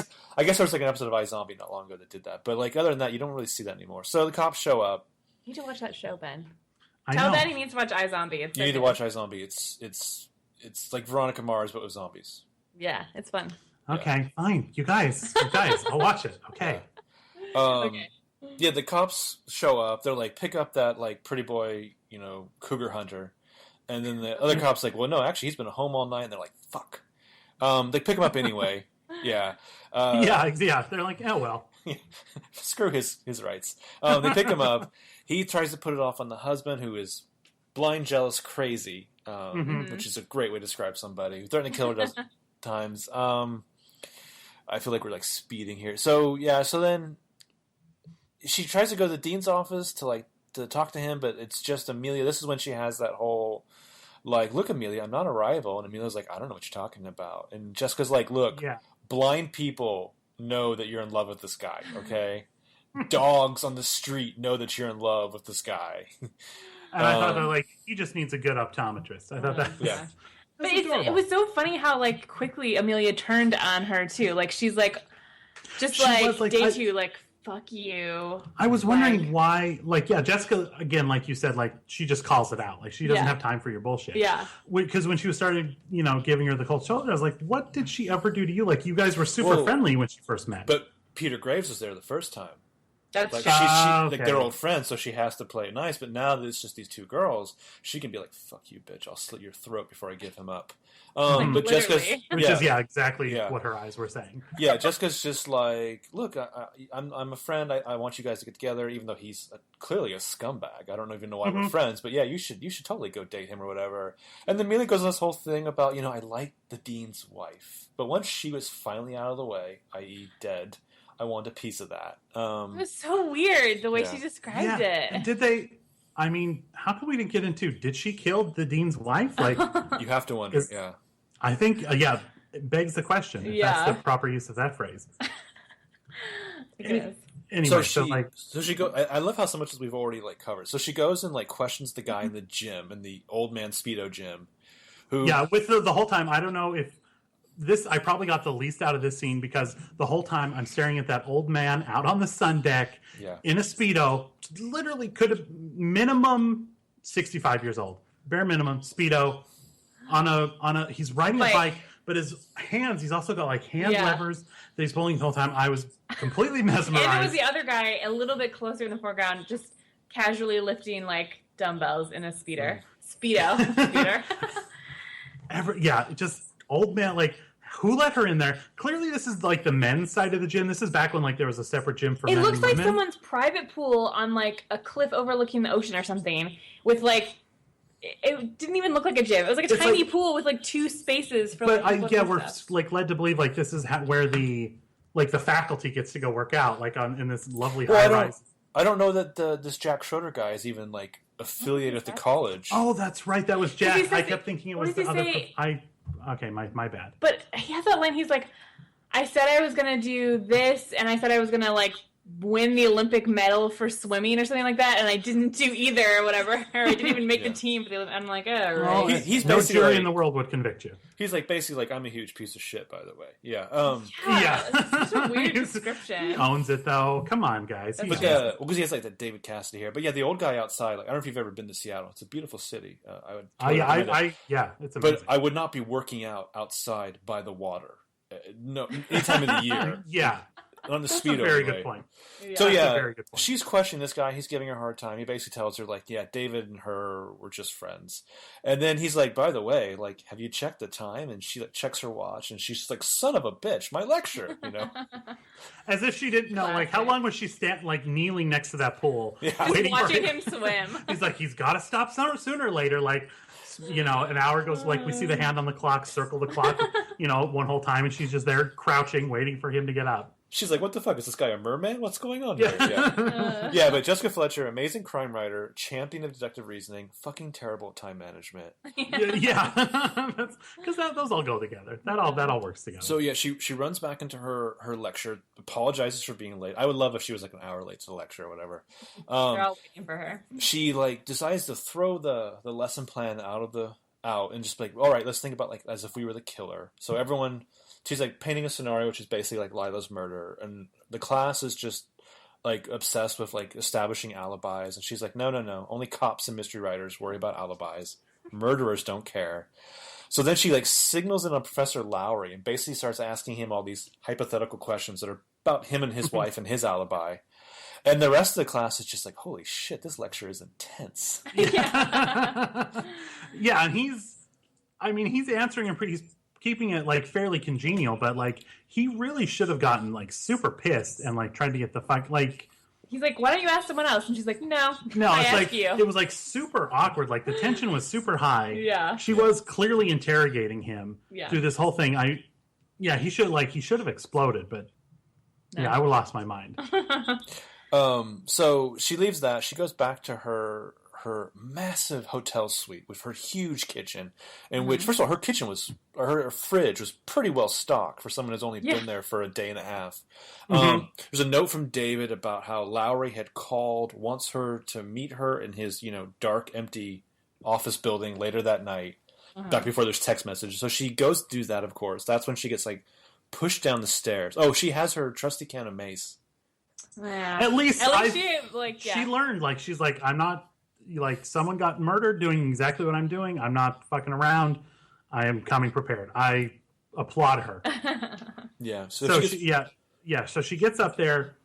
Speaker 3: there was like an episode of iZombie not long ago that did that, but like other than that, you don't really see that anymore. So the cops show up.
Speaker 2: You need to watch that show, Ben.
Speaker 1: Tell
Speaker 2: Ben he needs to watch iZombie.
Speaker 3: You need to watch iZombie. It's like Veronica Mars but with zombies.
Speaker 2: Yeah, it's fun.
Speaker 1: Okay, fine. You guys, I'll watch it. Okay.
Speaker 2: Okay.
Speaker 3: Yeah, the cops show up. They're like, pick up that like pretty boy, cougar hunter. And then the other cop's like, well, no, actually, he's been at home all night. And they're like, fuck. They pick him up anyway. Yeah.
Speaker 1: They're like, oh, well.
Speaker 3: Screw his rights. They pick him up. He tries to put it off on the husband, who is blind, jealous, crazy, which is a great way to describe somebody who threatened to kill her a dozen times. I feel like we're like speeding here. So then she tries to go to the dean's office to talk to him, but it's just Amelia. This is when she has that whole like, look, Amelia, I'm not a rival. And Amelia's like, I don't know what you're talking about. And Jessica's like, look, blind people know that you're in love with this guy, okay? Dogs on the street know that you're in love with this guy.
Speaker 1: And I thought that, like, he just needs a good optometrist. I thought that.
Speaker 3: Yeah.
Speaker 2: But it was so funny how, like, quickly Amelia turned on her, too. Like, she's like, day 2, like, fuck you.
Speaker 1: I was wondering why, like, Jessica, again, like you said, like, she just calls it out. Like, she doesn't have time for your bullshit.
Speaker 2: Yeah.
Speaker 1: Because when she started, giving her the cold shoulder, I was like, what did she ever do to you? Like, you guys were super friendly when she first met.
Speaker 3: But Peter Graves was there the first time.
Speaker 2: That's
Speaker 3: like
Speaker 2: okay.
Speaker 3: Like they're old friends, so she has to play it nice. But now that it's just these two girls, she can be like, "Fuck you, bitch! I'll slit your throat before I give him up." But Jessica's,
Speaker 1: which is exactly what her eyes were saying.
Speaker 3: Yeah, Jessica's just like, "Look, I'm a friend. I want you guys to get together, even though he's clearly a scumbag. I don't even know why we're friends, but you should totally go date him or whatever." And then Mila goes on this whole thing about, I like the dean's wife, but once she was finally out of the way, i.e., dead. I wanted a piece of that.
Speaker 2: It was so weird the way she described it.
Speaker 1: And did they? I mean, how come we didn't get into? Did she kill the dean's wife? Like,
Speaker 3: you have to wonder.
Speaker 1: I think, it begs the question. If that's the proper use of that phrase. Anyway,
Speaker 3: so she go. I love how so much as we've already covered. So she goes and questions the guy in the gym, in the old man Speedo gym. Who?
Speaker 1: Yeah, with the whole time, I don't know if. I probably got the least out of this scene because the whole time I'm staring at that old man out on the sun deck in a Speedo, literally could have minimum 65 years old, bare minimum Speedo on a he's riding a bike, but his hands, he's also got hand levers that he's pulling the whole time. I was completely mesmerized.
Speaker 2: And it was the other guy a little bit closer in the foreground, just casually lifting dumbbells in a Speedo.
Speaker 1: Just old man, who let her in there? Clearly, this is the men's side of the gym. This is back when there was a separate gym for men and women.
Speaker 2: It looks like someone's private pool on a cliff overlooking the ocean or something. With it didn't even look like a gym. It was a tiny pool with 2 spaces for.
Speaker 1: But we're led to believe this is where the faculty gets to go work out in this lovely high rise.
Speaker 3: I don't know that this Jack Schroeder guy is even affiliated with the college.
Speaker 1: Oh, that's right. That was Jack. I kept thinking it was the other. Okay, my bad.
Speaker 2: But he has that line. He's like, I said I was going to do this, and I said I was going to, win the Olympic medal for swimming or something like that, and I didn't do either or whatever, or I didn't even make the team for the Olympic. I'm like, oh, right.
Speaker 1: Well,
Speaker 3: he's
Speaker 1: no
Speaker 3: basically
Speaker 1: jury in the world would convict you.
Speaker 3: He's like basically like, I'm a huge piece of shit, by the way. Yeah.
Speaker 1: Yeah.
Speaker 2: That's such a weird description.
Speaker 1: He owns it though. Come on, guys.
Speaker 3: But because he has like that David Cassidy hair. But yeah, the old guy outside. Like, I don't know if you've ever been to Seattle. It's a beautiful city. I would. Totally
Speaker 1: It's amazing.
Speaker 3: But I would not be working out outside by the water. No, any time of the year.
Speaker 1: Yeah.
Speaker 3: On the
Speaker 1: That's
Speaker 3: speedo.
Speaker 1: a very good point.
Speaker 3: So yeah,
Speaker 1: very good point.
Speaker 3: She's questioning this guy. He's giving her a hard time. He basically tells her like, yeah, David and her were just friends. And then he's like, by the way, like, have you checked the time? And she like checks her watch, and she's just like, son of a bitch, my lecture, you know.
Speaker 1: As if she didn't know. Like, how long was she like kneeling next to that pool, waiting
Speaker 2: watching
Speaker 1: for
Speaker 2: him swim?
Speaker 1: He's like, he's got to stop sooner or later. Like, you know, an hour goes. Like, we see the hand on the clock, circle the clock, you know, one whole time, and she's just there crouching, waiting for him to get up.
Speaker 3: She's like, what the fuck? Is this guy a merman? What's going on here? Yeah, but Jessica Fletcher, amazing crime writer, champion of deductive reasoning, fucking terrible at time management.
Speaker 1: Yeah. Because those all go together. That all works together.
Speaker 3: So yeah, she runs back into her lecture, apologizes for being late. I would love if she was like an hour late to the lecture or whatever.
Speaker 2: They're all waiting for her.
Speaker 3: She like decides to throw the lesson plan out and just be like, all right, let's think about like as if we were the killer. So everyone. She's like painting a scenario which is basically like Lila's murder, and the class is just like obsessed with like establishing alibis, and she's like, no, only cops and mystery writers worry about alibis. Murderers don't care. So then she like signals in on Professor Lowry and basically starts asking him all these hypothetical questions that are about him and his wife and his alibi. And the rest of the class is just like, holy shit, this lecture is intense.
Speaker 1: Yeah, and he's answering him pretty. Keeping it like fairly congenial, but like he really should have gotten like super pissed and like tried to get the fuck like.
Speaker 2: He's like, why don't you ask someone else? And she's like, no,
Speaker 1: it's like
Speaker 2: you.
Speaker 1: It was like super awkward. Like the tension was super high.
Speaker 2: Yeah,
Speaker 1: she was clearly interrogating him through this whole thing. He should have exploded, but I would have lost my mind.
Speaker 3: So she leaves that. She goes back to her massive hotel suite with her huge kitchen, in which, first of all, her fridge was pretty well stocked for someone who's only been there for a day and a half. There's a note from David about how Lowry had wants her to meet her in his, dark, empty office building later that night, back before there's text messages. So she goes to do that, of course. That's when she gets, like, pushed down the stairs. Oh, she has her trusty can of mace.
Speaker 2: Yeah.
Speaker 1: At least
Speaker 2: she
Speaker 1: learned, like, she's like, I'm not, like, someone got murdered doing exactly what I'm doing. I'm not fucking around. I am coming prepared. I applaud her.
Speaker 3: Yeah.
Speaker 1: So she gets up there.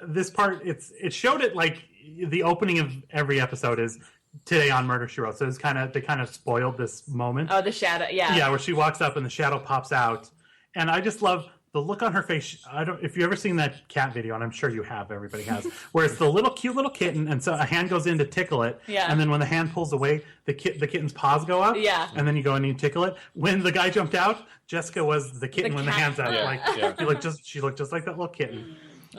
Speaker 1: This part, it showed it like the opening of every episode is today on Murder, She Wrote. So they kind of spoiled this moment.
Speaker 2: Oh, the shadow. Yeah.
Speaker 1: Yeah, where she walks up and the shadow pops out. And I just love the look on her face. I don't. If you ever seen that cat video, and I'm sure you have, everybody has, where it's the cute little kitten, and so a hand goes in to tickle it, and then when the hand pulls away, the kitten's paws go up, and then you go in and you tickle it. When the guy jumped out, Jessica was the kitten when the hand's out. She looked just like that little kitten.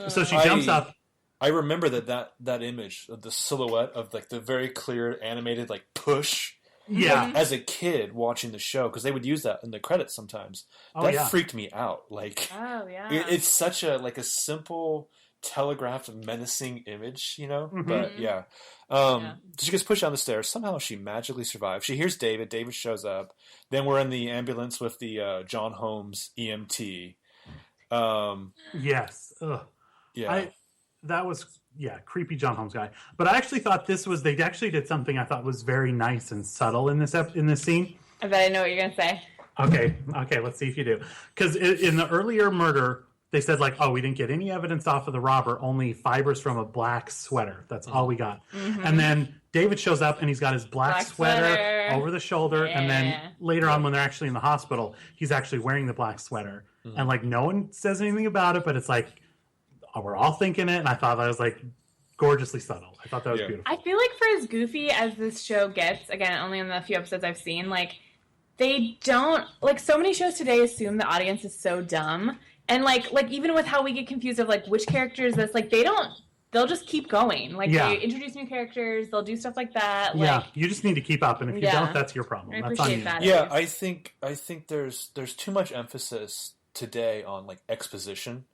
Speaker 1: So she jumps up.
Speaker 3: I remember that image of the silhouette of like the very clear animated like push.
Speaker 1: Yeah,
Speaker 3: as a kid watching the show, because they would use that in the credits sometimes. That freaked me out. Like, it's such a simple telegraphed menacing image, But she gets pushed down the stairs. Somehow she magically survives. She hears David. David shows up. Then we're in the ambulance with the John Holmes EMT.
Speaker 1: Yes. Ugh.
Speaker 3: Yeah.
Speaker 1: That was. Yeah, creepy John Holmes guy. But I actually thought they actually did something I thought was very nice and subtle in this scene.
Speaker 2: I bet I know what you're going to say.
Speaker 1: Okay, let's see if you do. Because in the earlier murder, they said like, oh, we didn't get any evidence off of the robber, only fibers from a black sweater. That's all we got. Mm-hmm. And then David shows up and he's got his black sweater over the shoulder. Yeah. And then later on when they're actually in the hospital, he's actually wearing the black sweater. Mm-hmm. And like no one says anything about it, but it's like, we're all thinking it, and I thought that was like gorgeously subtle. I thought that was beautiful.
Speaker 2: I feel like for as goofy as this show gets, again, only in the few episodes I've seen, like they don't like so many shows today assume the audience is so dumb, and like even with how we get confused of like which character is this, like they'll just keep going. Like they introduce new characters, they'll do stuff like that. Like,
Speaker 1: you just need to keep up, and if you don't, that's your problem. That's on you.
Speaker 2: That
Speaker 3: I think there's too much emphasis today on like exposition.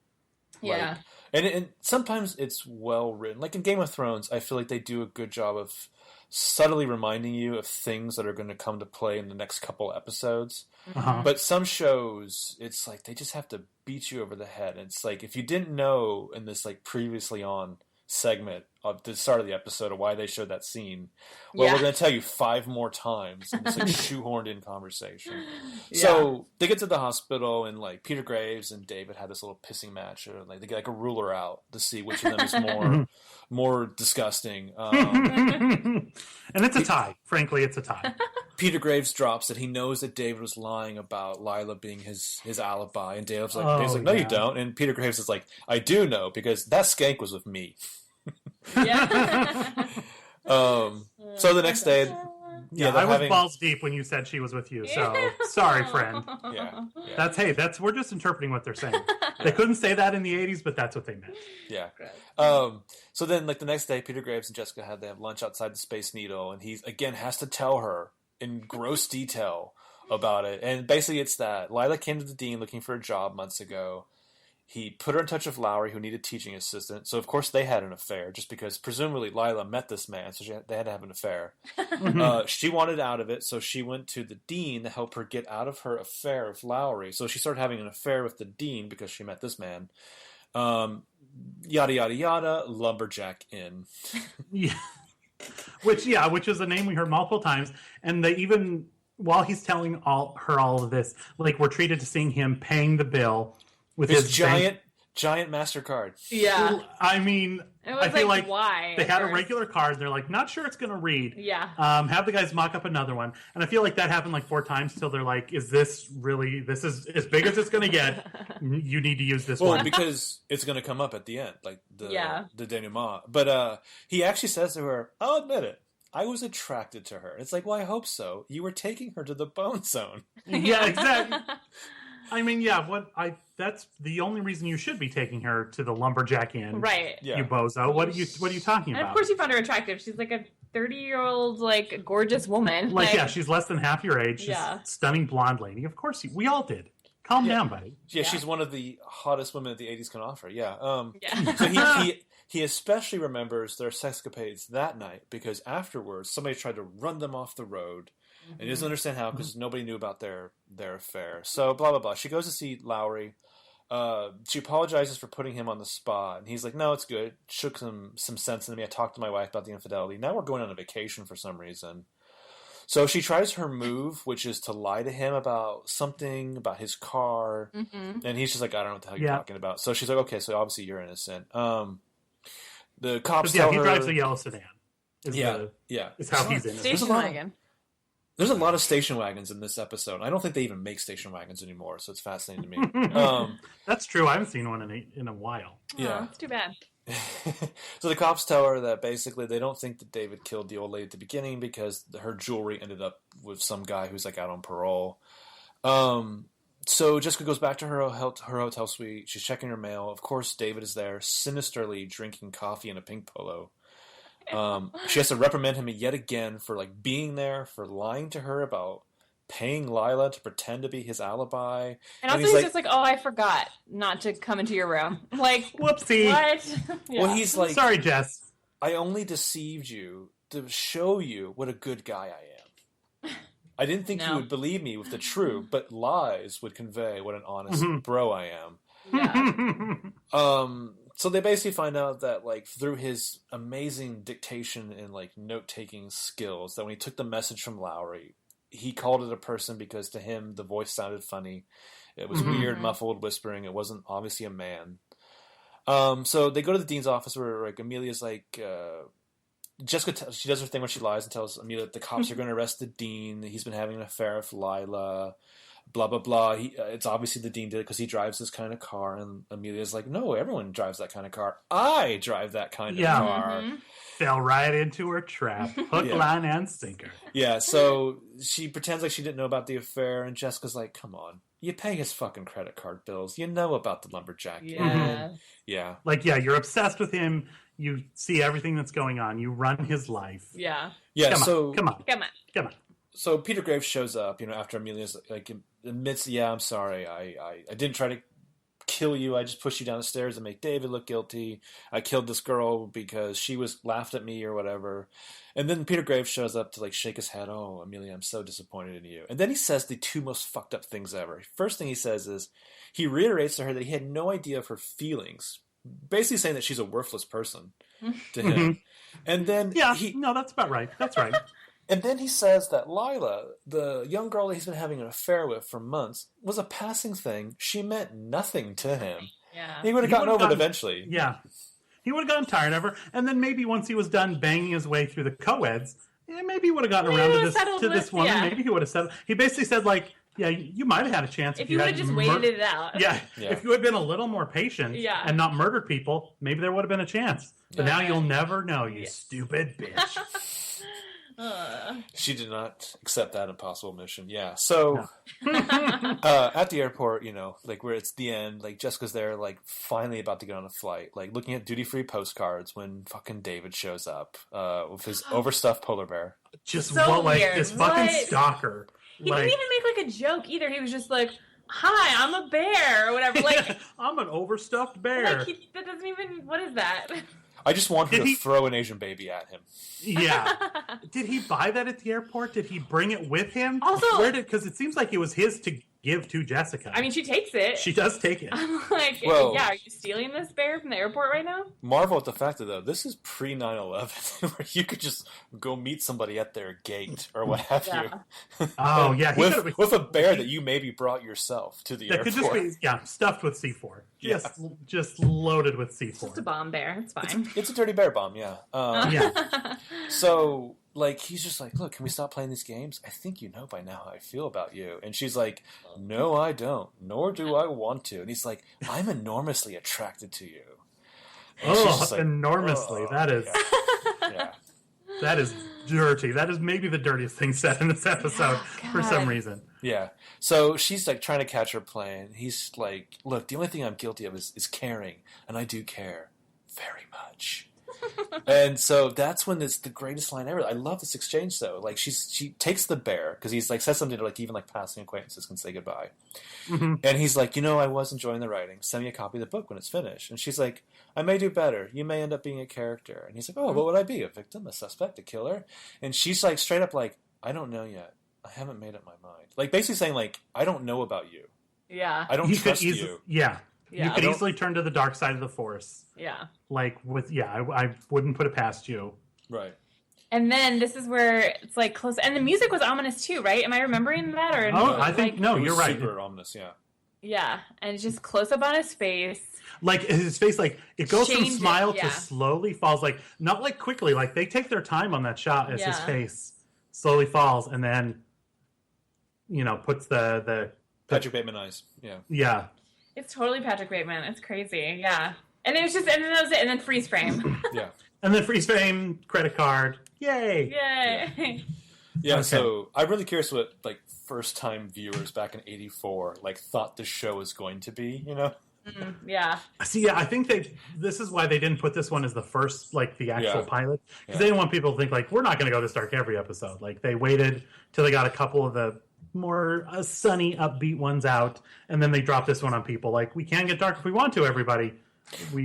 Speaker 2: Yeah.
Speaker 3: And sometimes it's well written. Like in Game of Thrones, I feel like they do a good job of subtly reminding you of things that are going to come to play in the next couple episodes.
Speaker 1: Uh-huh.
Speaker 3: But some shows, it's like they just have to beat you over the head. It's like if you didn't know in this like previously on segment of the start of the episode of why they showed that scene, well, we're going to tell you 5 more times in this like shoehorned in conversation. So they get to the hospital, and like Peter Graves and David had this little pissing match, or like they get like a ruler out to see which of them is more disgusting.
Speaker 1: And it's a tie. Frankly, it's a tie.
Speaker 3: Peter Graves drops that he knows that David was lying about Lila being his alibi, and David's like, no, you don't. And Peter Graves is like, I do know because that skank was with me.
Speaker 2: Yeah.
Speaker 3: So the next day,
Speaker 1: I was balls deep when you said she was with you. So sorry, friend.
Speaker 3: Yeah.
Speaker 1: We're just interpreting what they're saying. They couldn't say that in the 80s, but that's what they meant.
Speaker 3: Yeah. So then, like the next day, Peter Graves and Jessica they have lunch outside the Space Needle, and he again has to tell her in gross detail about it. And basically, it's that Lila came to the dean looking for a job months ago. He put her in touch with Lowry, who needed a teaching assistant. So, of course, they had an affair, just because presumably Lila met this man, so they had to have an affair. She wanted out of it, so she went to the dean to help her get out of her affair with Lowry. So she started having an affair with the dean because she met this man. Yada, yada, yada, lumberjack in.
Speaker 1: Yeah. Which is a name we heard multiple times. And they even, while he's telling her all of this, like we're treated to seeing him paying the bill with his
Speaker 3: giant MasterCard.
Speaker 2: Yeah.
Speaker 1: I mean, I feel like
Speaker 2: why?
Speaker 1: They had a regular card. They're like, not sure it's going to read.
Speaker 2: Yeah.
Speaker 1: Have the guys mock up another one. And I feel like that happened like 4 times till they're like, this is as big as it's going to get. You need to use this one.
Speaker 3: Well, because it's going to come up at the end, like the denouement. But he actually says to her, I'll admit it, I was attracted to her. It's like, well, I hope so. You were taking her to the bone zone.
Speaker 1: Yeah, exactly. I mean, that's the only reason you should be taking her to the lumberjack inn.
Speaker 2: Right.
Speaker 1: You bozo. What are you talking about?
Speaker 2: And of course you found her attractive. She's like a 30-year-old, like, gorgeous woman.
Speaker 1: She's less than half your age. She's a stunning blonde lady. Of course, we all did. Calm down, buddy.
Speaker 3: Yeah, she's one of the hottest women that the 80s can offer. Yeah. So he especially remembers their sexcapades that night because afterwards somebody tried to run them off the road. And he doesn't understand how because nobody knew about their affair. So blah, blah, blah. She goes to see Lowry. She apologizes for putting him on the spot. And he's like, no, it's good. Shook some sense into me. I talked to my wife about the infidelity. Now we're going on a vacation for some reason. So she tries her move, which is to lie to him about something, about his car. Mm-hmm. And he's just like, I don't know what the hell you're talking about. So she's like, okay, so obviously you're innocent. The cops tell her...
Speaker 1: he drives a yellow sedan. Is how he's innocent.
Speaker 2: Station wagon.
Speaker 3: There's a lot of station wagons in this episode. I don't think they even make station wagons anymore, so it's fascinating to me.
Speaker 1: That's true. I haven't seen one in a while.
Speaker 3: Yeah,
Speaker 2: that's too bad.
Speaker 3: So the cops tell her that basically they don't think that David killed the old lady at the beginning because her jewelry ended up with some guy who's like out on parole. So Jessica goes back to her hotel suite. She's checking her mail. Of course, David is there, sinisterly drinking coffee in a pink polo. She has to reprimand him yet again for like being there, for lying to her about paying Lila to pretend to be his alibi.
Speaker 2: And also he's just like, oh, I forgot not to come into your room. Like,
Speaker 1: whoopsie.
Speaker 2: What?
Speaker 3: Well, he's like,
Speaker 1: sorry, Jess.
Speaker 3: I only deceived you to show you what a good guy I am. I didn't think you would believe me with the truth, but lies would convey what an honest bro I am.
Speaker 2: Yeah.
Speaker 3: So they basically find out that, like, through his amazing dictation and, like, note-taking skills, that when he took the message from Lowry, he called it a person because to him the voice sounded funny. It was weird, muffled whispering. It wasn't obviously a man. So they go to the dean's office where, like, Amelia's like... Jessica, she does her thing when she lies and tells Amelia that the cops are going to arrest the dean. He's been having an affair with Lila. Blah, blah, blah. It's obviously the dean did it because he drives this kind of car. And Amelia's like, no, everyone drives that kind of car. I drive that kind of car.
Speaker 1: Fell right into her trap. Hook, line, and sinker.
Speaker 3: Yeah, so she pretends like she didn't know about the affair. And Jessica's like, come on. You pay his fucking credit card bills. You know about the lumberjack.
Speaker 2: Yeah.
Speaker 3: Yeah.
Speaker 1: Like, you're obsessed with him. You see everything that's going on. You run his life.
Speaker 2: Yeah.
Speaker 3: Yeah,
Speaker 1: Come on.
Speaker 3: So Peter Graves shows up, after Amelia's like admits, I'm sorry, I didn't try to kill you. I just pushed you down the stairs to make David look guilty. I killed this girl because she laughed at me or whatever. And then Peter Graves shows up to like shake his head. Oh, Amelia, I'm so disappointed in you. And then he says the two most fucked up things ever. First thing he says is he reiterates to her that he had no idea of her feelings, basically saying that she's a worthless person to him. And then
Speaker 1: that's about right. That's right.
Speaker 3: And then he says that Lila, the young girl that he's been having an affair with for months, was a passing thing. She meant nothing to him.
Speaker 2: Yeah.
Speaker 3: He would have gotten over it eventually.
Speaker 1: Yeah. He would have gotten tired of her. And then maybe once he was done banging his way through the co-eds, maybe he would have gotten around to this woman. Yeah. Maybe he would have settled. He basically said, like, yeah, you might have had a chance
Speaker 2: if you would have just waited it out.
Speaker 1: Yeah. If you had been a little more patient and not murdered people, maybe there would have been a chance. But now you'll never know, you stupid bitch.
Speaker 3: She did not accept that impossible mission. Yeah. So at the airport, like where it's the end, like Jessica's there, like finally about to get on a flight, like looking at duty-free postcards when fucking David shows up with his overstuffed polar bear.
Speaker 1: Just this fucking stalker.
Speaker 2: He didn't even make like a joke either. He was just like, "Hi, I'm a bear," or whatever. Like
Speaker 1: I'm an overstuffed bear.
Speaker 2: Like that doesn't even. What is that?
Speaker 3: I just want her to throw an Asian baby at him.
Speaker 1: Yeah. Did he buy that at the airport? Did he bring it with him?
Speaker 2: Also,
Speaker 1: because it seems like it was his to give to Jessica.
Speaker 2: I mean, she takes it.
Speaker 1: She does take it.
Speaker 2: I'm like, are you stealing this bear from the airport right now?
Speaker 3: Marvel at the fact that, though, this is pre 9/11, where you could just go meet somebody at their gate or what have you.
Speaker 1: Oh, yeah.
Speaker 3: with a bear that you maybe brought yourself to the airport.
Speaker 1: That could just be, stuffed with C4. Just loaded with C4.
Speaker 2: Just a bomb bear. It's fine.
Speaker 3: It's a dirty bear bomb, yeah. So, like, he's just like, look, can we stop playing these games? I think you know by now how I feel about you. And she's like, no, I don't. Nor do I want to. And he's like, I'm enormously attracted to you. And
Speaker 1: like, enormously. That is...
Speaker 3: Yeah.
Speaker 1: That is dirty. That is maybe the dirtiest thing said in this episode for some reason.
Speaker 3: Yeah. So she's like trying to catch her plane. He's like, look, the only thing I'm guilty of is caring. And I do care very much. And so that's when it's the greatest line ever. I love this exchange though. Like she takes the bear because he's like says something to like even like passing acquaintances can say goodbye. Mm-hmm. And he's like, I was enjoying the writing. Send me a copy of the book when it's finished. And she's like, I may do better. You may end up being a character. And he's like, oh, what would I be? A victim, a suspect, a killer? And she's like straight up like, I don't know yet. I haven't made up my mind. Like basically saying like, I don't know about you.
Speaker 2: Yeah.
Speaker 3: I don't trust you.
Speaker 1: Yeah. You could easily turn to the dark side of the Force.
Speaker 2: Yeah.
Speaker 1: Like I wouldn't put it past you.
Speaker 3: Right.
Speaker 2: And then this is where it's like close, and the music was ominous too, right? Am I remembering that? Or
Speaker 1: I think no, you're right.
Speaker 3: Super ominous, yeah.
Speaker 2: Yeah, and it's just close up on his face.
Speaker 1: Like his face, like it goes from smile to slowly falls, like not like quickly. Like they take their time on that shot as his face slowly falls, and then puts the
Speaker 3: Patrick Bateman eyes. Yeah.
Speaker 1: Yeah.
Speaker 2: It's totally Patrick Bateman. It's crazy. Yeah. And it was just, and then that was it. And then freeze frame.
Speaker 3: Yeah.
Speaker 1: And then freeze frame, credit card. Yay.
Speaker 2: Yay.
Speaker 3: Yeah. Okay. So I'm really curious what like first time viewers back in '84 like thought the show was going to be.
Speaker 2: Yeah.
Speaker 1: See, I think this is why they didn't put this one as the first, like the actual pilot, because they didn't want people to think like we're not going to go this dark every episode. Like they waited till they got a couple of the more sunny, upbeat ones out, and then they dropped this one on people. Like we can get dark if we want to, everybody.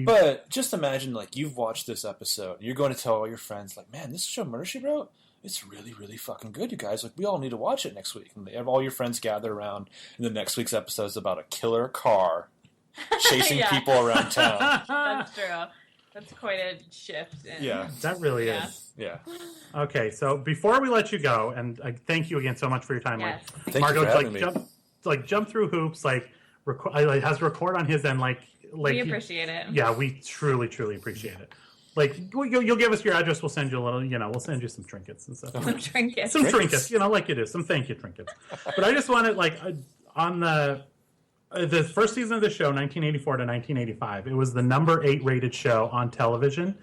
Speaker 3: But just imagine, like you've watched this episode, you're going to tell all your friends, like, man, this show Murder She Wrote, it's really, really fucking good, you guys. Like we all need to watch it next week. And they have all your friends gather around, and the next week's episode is about a killer car chasing people around town.
Speaker 2: That's true. That's quite a shift.
Speaker 1: That really is.
Speaker 3: Yeah.
Speaker 1: Okay, so before we let you go, and I thank you again so much for your time.
Speaker 2: Yes.
Speaker 3: Thank Marco, you for
Speaker 1: jump through hoops, has record on his end, like
Speaker 2: we appreciate it.
Speaker 1: Yeah, we truly, truly appreciate it. Like you'll give us your address, we'll send you a little, we'll send you some trinkets and stuff.
Speaker 2: Some trinkets,
Speaker 1: like you do, some thank you trinkets. But I just wanted on the first season of the show, 1984 to 1985, it was the number 8 rated show on television.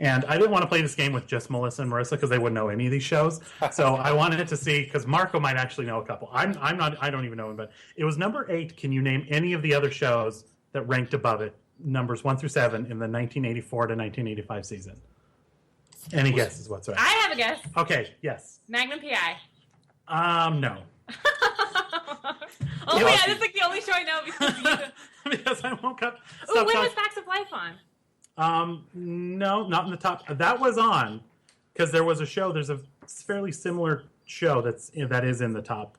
Speaker 1: And I didn't want to play this game with just Melissa and Marissa because they wouldn't know any of these shows. So I wanted to see, because Marco might actually know a couple. I don't even know him, but it was number 8. Can you name any of the other shows that ranked above it? Numbers 1 through 7 in the 1984 to 1985 season. Any guesses whatsoever?
Speaker 2: I have a guess.
Speaker 1: Okay, yes.
Speaker 2: Magnum PI.
Speaker 1: No.
Speaker 2: Oh yeah, that's like the only show I know
Speaker 1: because I won't cut.
Speaker 2: Ooh, when was Facts of Life on?
Speaker 1: No, not in the top. That was on because there was a show. There's a fairly similar show that is in the top.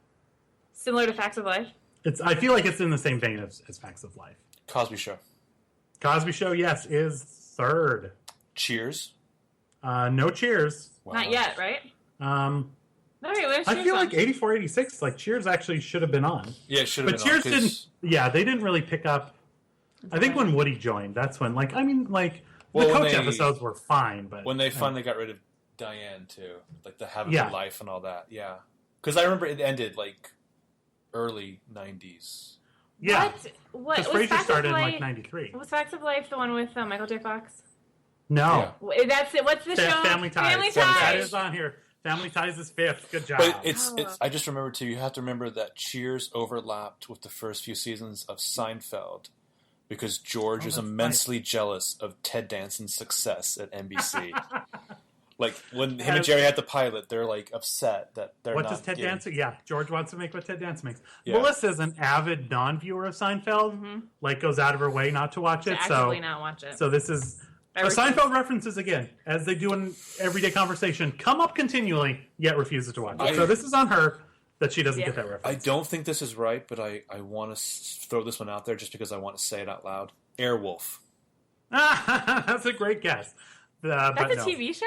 Speaker 2: Similar to Facts of Life.
Speaker 1: I feel like it's in the same vein as Facts of Life.
Speaker 3: Cosby Show.
Speaker 1: Cosby Show, yes, is third.
Speaker 3: Cheers.
Speaker 1: No Cheers.
Speaker 2: Wow. Not yet, right?
Speaker 1: No,
Speaker 2: wait,
Speaker 1: I feel like 84, 86, like Cheers actually should have been on.
Speaker 3: Yeah, it should have been
Speaker 1: on. But Cheers
Speaker 3: on,
Speaker 1: didn't. Yeah, they didn't really pick up. I think when Woody joined, that's when, the Coach episodes were fine, but
Speaker 3: when they finally got rid of Diane too, like the Have a Good Life and all that. Yeah, because I remember it ended like early 90s.
Speaker 1: Yeah,
Speaker 2: what
Speaker 1: because Frasier started in like 93.
Speaker 2: Was Facts of Life the one with Michael J. Fox?
Speaker 1: No,
Speaker 2: that's it. What's the show?
Speaker 1: Family Ties.
Speaker 2: Family Ties.
Speaker 1: That is on here. Family Ties is fifth. Good job.
Speaker 3: But it's. I just remember too. You have to remember that Cheers overlapped with the first few seasons of Seinfeld, because George was immensely jealous of Ted Danson's success at NBC. Like when him and Jerry had the pilot, they're like upset that they're
Speaker 1: what
Speaker 3: not.
Speaker 1: Does Ted Danson? Yeah, George wants to make what Ted Danson makes.
Speaker 3: Yeah.
Speaker 1: Melissa's an avid non-viewer of Seinfeld. Like goes out of her way not to watch it.
Speaker 2: Actively not watch it.
Speaker 1: So this is Seinfeld references again, as they do in everyday conversation, come up continually, yet refuses to watch it. So this is on her that she doesn't get that reference.
Speaker 3: I don't think this is right, but I want to throw this one out there just because I want to say it out loud. Airwolf.
Speaker 1: That's a great guess.
Speaker 2: That's a TV show?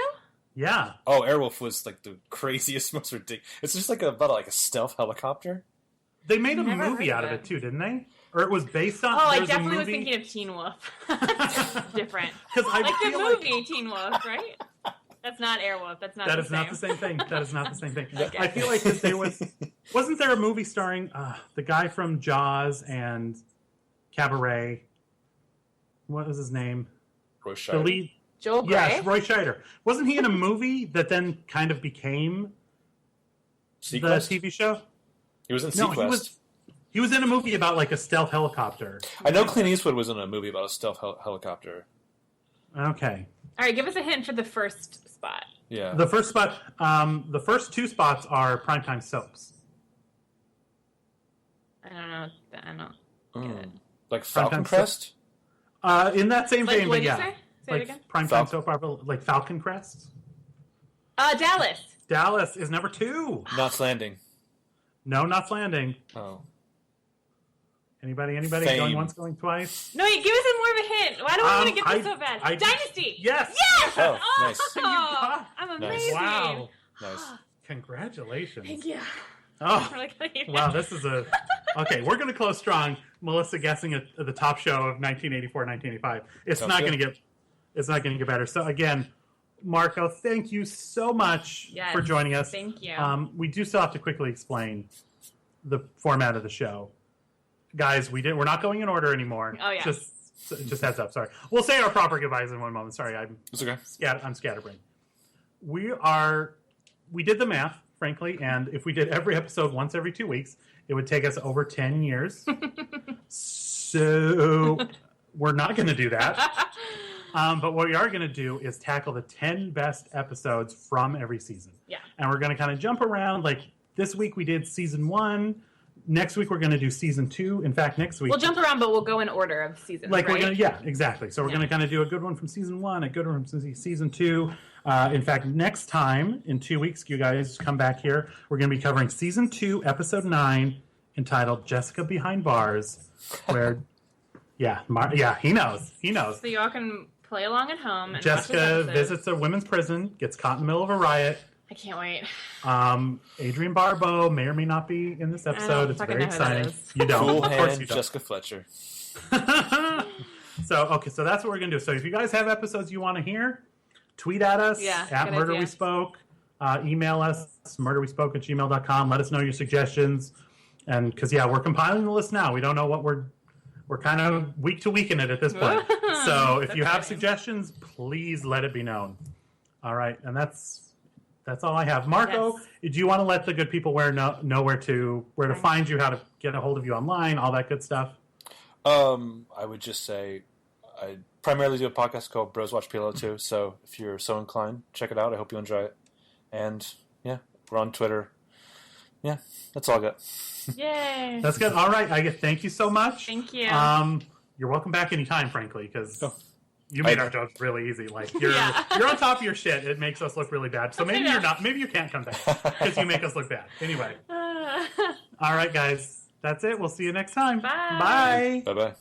Speaker 1: Yeah.
Speaker 3: Oh, Airwolf was like the craziest, most ridiculous. It's just like about a stealth helicopter.
Speaker 1: They made a movie out of it too, didn't they? Or it was based on.
Speaker 2: Oh, I definitely was thinking of Teen Wolf. Different. Like the movie Teen Wolf, right? That's not Airwolf. That's not. That is not the same
Speaker 1: thing. That is not the same thing.
Speaker 2: Okay.
Speaker 1: I feel like there wasn't there a movie starring the guy from Jaws and Cabaret? What was his name?
Speaker 3: Roy Scheider.
Speaker 1: The lead.
Speaker 2: Joel Grey?
Speaker 1: Yes, Roy Scheider. Wasn't he in a movie that then kind of became
Speaker 3: Sequest?
Speaker 1: The TV show?
Speaker 3: He was in Sequest.
Speaker 1: He was in a movie about like a stealth helicopter.
Speaker 3: I know Clint Eastwood was in a movie about a stealth helicopter.
Speaker 1: Okay.
Speaker 2: All right, give us a hint for the first spot.
Speaker 3: Yeah.
Speaker 1: The first spot, the first two spots are primetime soaps.
Speaker 2: I don't get it.
Speaker 3: Like Falcon Crest?
Speaker 1: In that same vein, but yeah.
Speaker 2: Say it again.
Speaker 1: Primetime soap opera, like Falcon Crest.
Speaker 2: Dallas.
Speaker 1: Dallas is number 2.
Speaker 3: Knots Landing.
Speaker 1: No, Knots Landing.
Speaker 3: Oh.
Speaker 1: Anybody?
Speaker 3: Fame.
Speaker 1: Going once, going twice?
Speaker 2: No, give us more of a hint. Why do I want to get this so bad? Dynasty.
Speaker 1: Yes.
Speaker 2: Yes.
Speaker 3: Oh, nice.
Speaker 2: I'm amazing.
Speaker 1: Wow.
Speaker 3: Nice.
Speaker 1: Congratulations.
Speaker 2: Thank you.
Speaker 1: Oh, wow, this is a... Okay, we're going to close strong. Melissa guessing at the top show of 1984, 1985. It's not going to get better. So again, Marco, thank you so much for joining us.
Speaker 2: Thank you.
Speaker 1: We do still have to quickly explain the format of the show. Guys, we're not going in order anymore.
Speaker 2: Oh yeah.
Speaker 1: Just heads up. Sorry. We'll say our proper goodbyes in one moment. Sorry,
Speaker 3: it's okay.
Speaker 1: I'm scatterbrained. We did the math, frankly, and if we did every episode once every 2 weeks, it would take us over 10 years. So we're not going to do that. But what we are going to do is tackle the 10 best episodes from every season.
Speaker 2: Yeah.
Speaker 1: And we're going to kind of jump around. Like this week we did season 1. Next week we're going to do season 2. In fact, next week
Speaker 2: we'll jump around, but we'll go in order of seasons.
Speaker 1: Like
Speaker 2: right?
Speaker 1: we're going to, exactly. So we're going to kind of do a good one from season 1, a good one from season 2. In fact, next time in 2 weeks, you guys come back here. We're going to be covering season 2, episode 9, entitled "Jessica Behind Bars," where, he knows.
Speaker 2: So you all can play along at home. And
Speaker 1: Jessica visits a women's prison, gets caught in the middle of a riot.
Speaker 2: I can't wait.
Speaker 1: Adrienne Barbeau may or may not be in this episode. It's very exciting. You don't.
Speaker 3: Cool
Speaker 1: of course you
Speaker 3: hand,
Speaker 1: don't.
Speaker 3: Jessica Fletcher.
Speaker 1: So that's what we're going to do. So if you guys have episodes you want to hear, tweet at us at Murder We Spoke. Email us, murderwespoke@gmail.com. Let us know your suggestions. And because, we're compiling the list now. We don't know what we're kind of week to week in it at this point. So if you have suggestions, please let it be known. All right. And that's all I have. Marco, do you want to let the good people know where to find you, how to get a hold of you online, all that good stuff?
Speaker 3: I would just say I primarily do a podcast called Bros Watch PLO 2, so if you're so inclined, check it out. I hope you enjoy it. And, we're on Twitter. Yeah, that's all I got.
Speaker 2: Yay!
Speaker 1: That's good. All right, thank you so much.
Speaker 2: Thank you.
Speaker 1: You're welcome back anytime, frankly, because you made our jokes really easy. Like you're on top of your shit. It makes us look really bad. So maybe you're not. Maybe you can't come back because you make us look bad. Anyway. All right, guys. That's it. We'll see you next time.
Speaker 2: Bye.
Speaker 3: Bye-bye.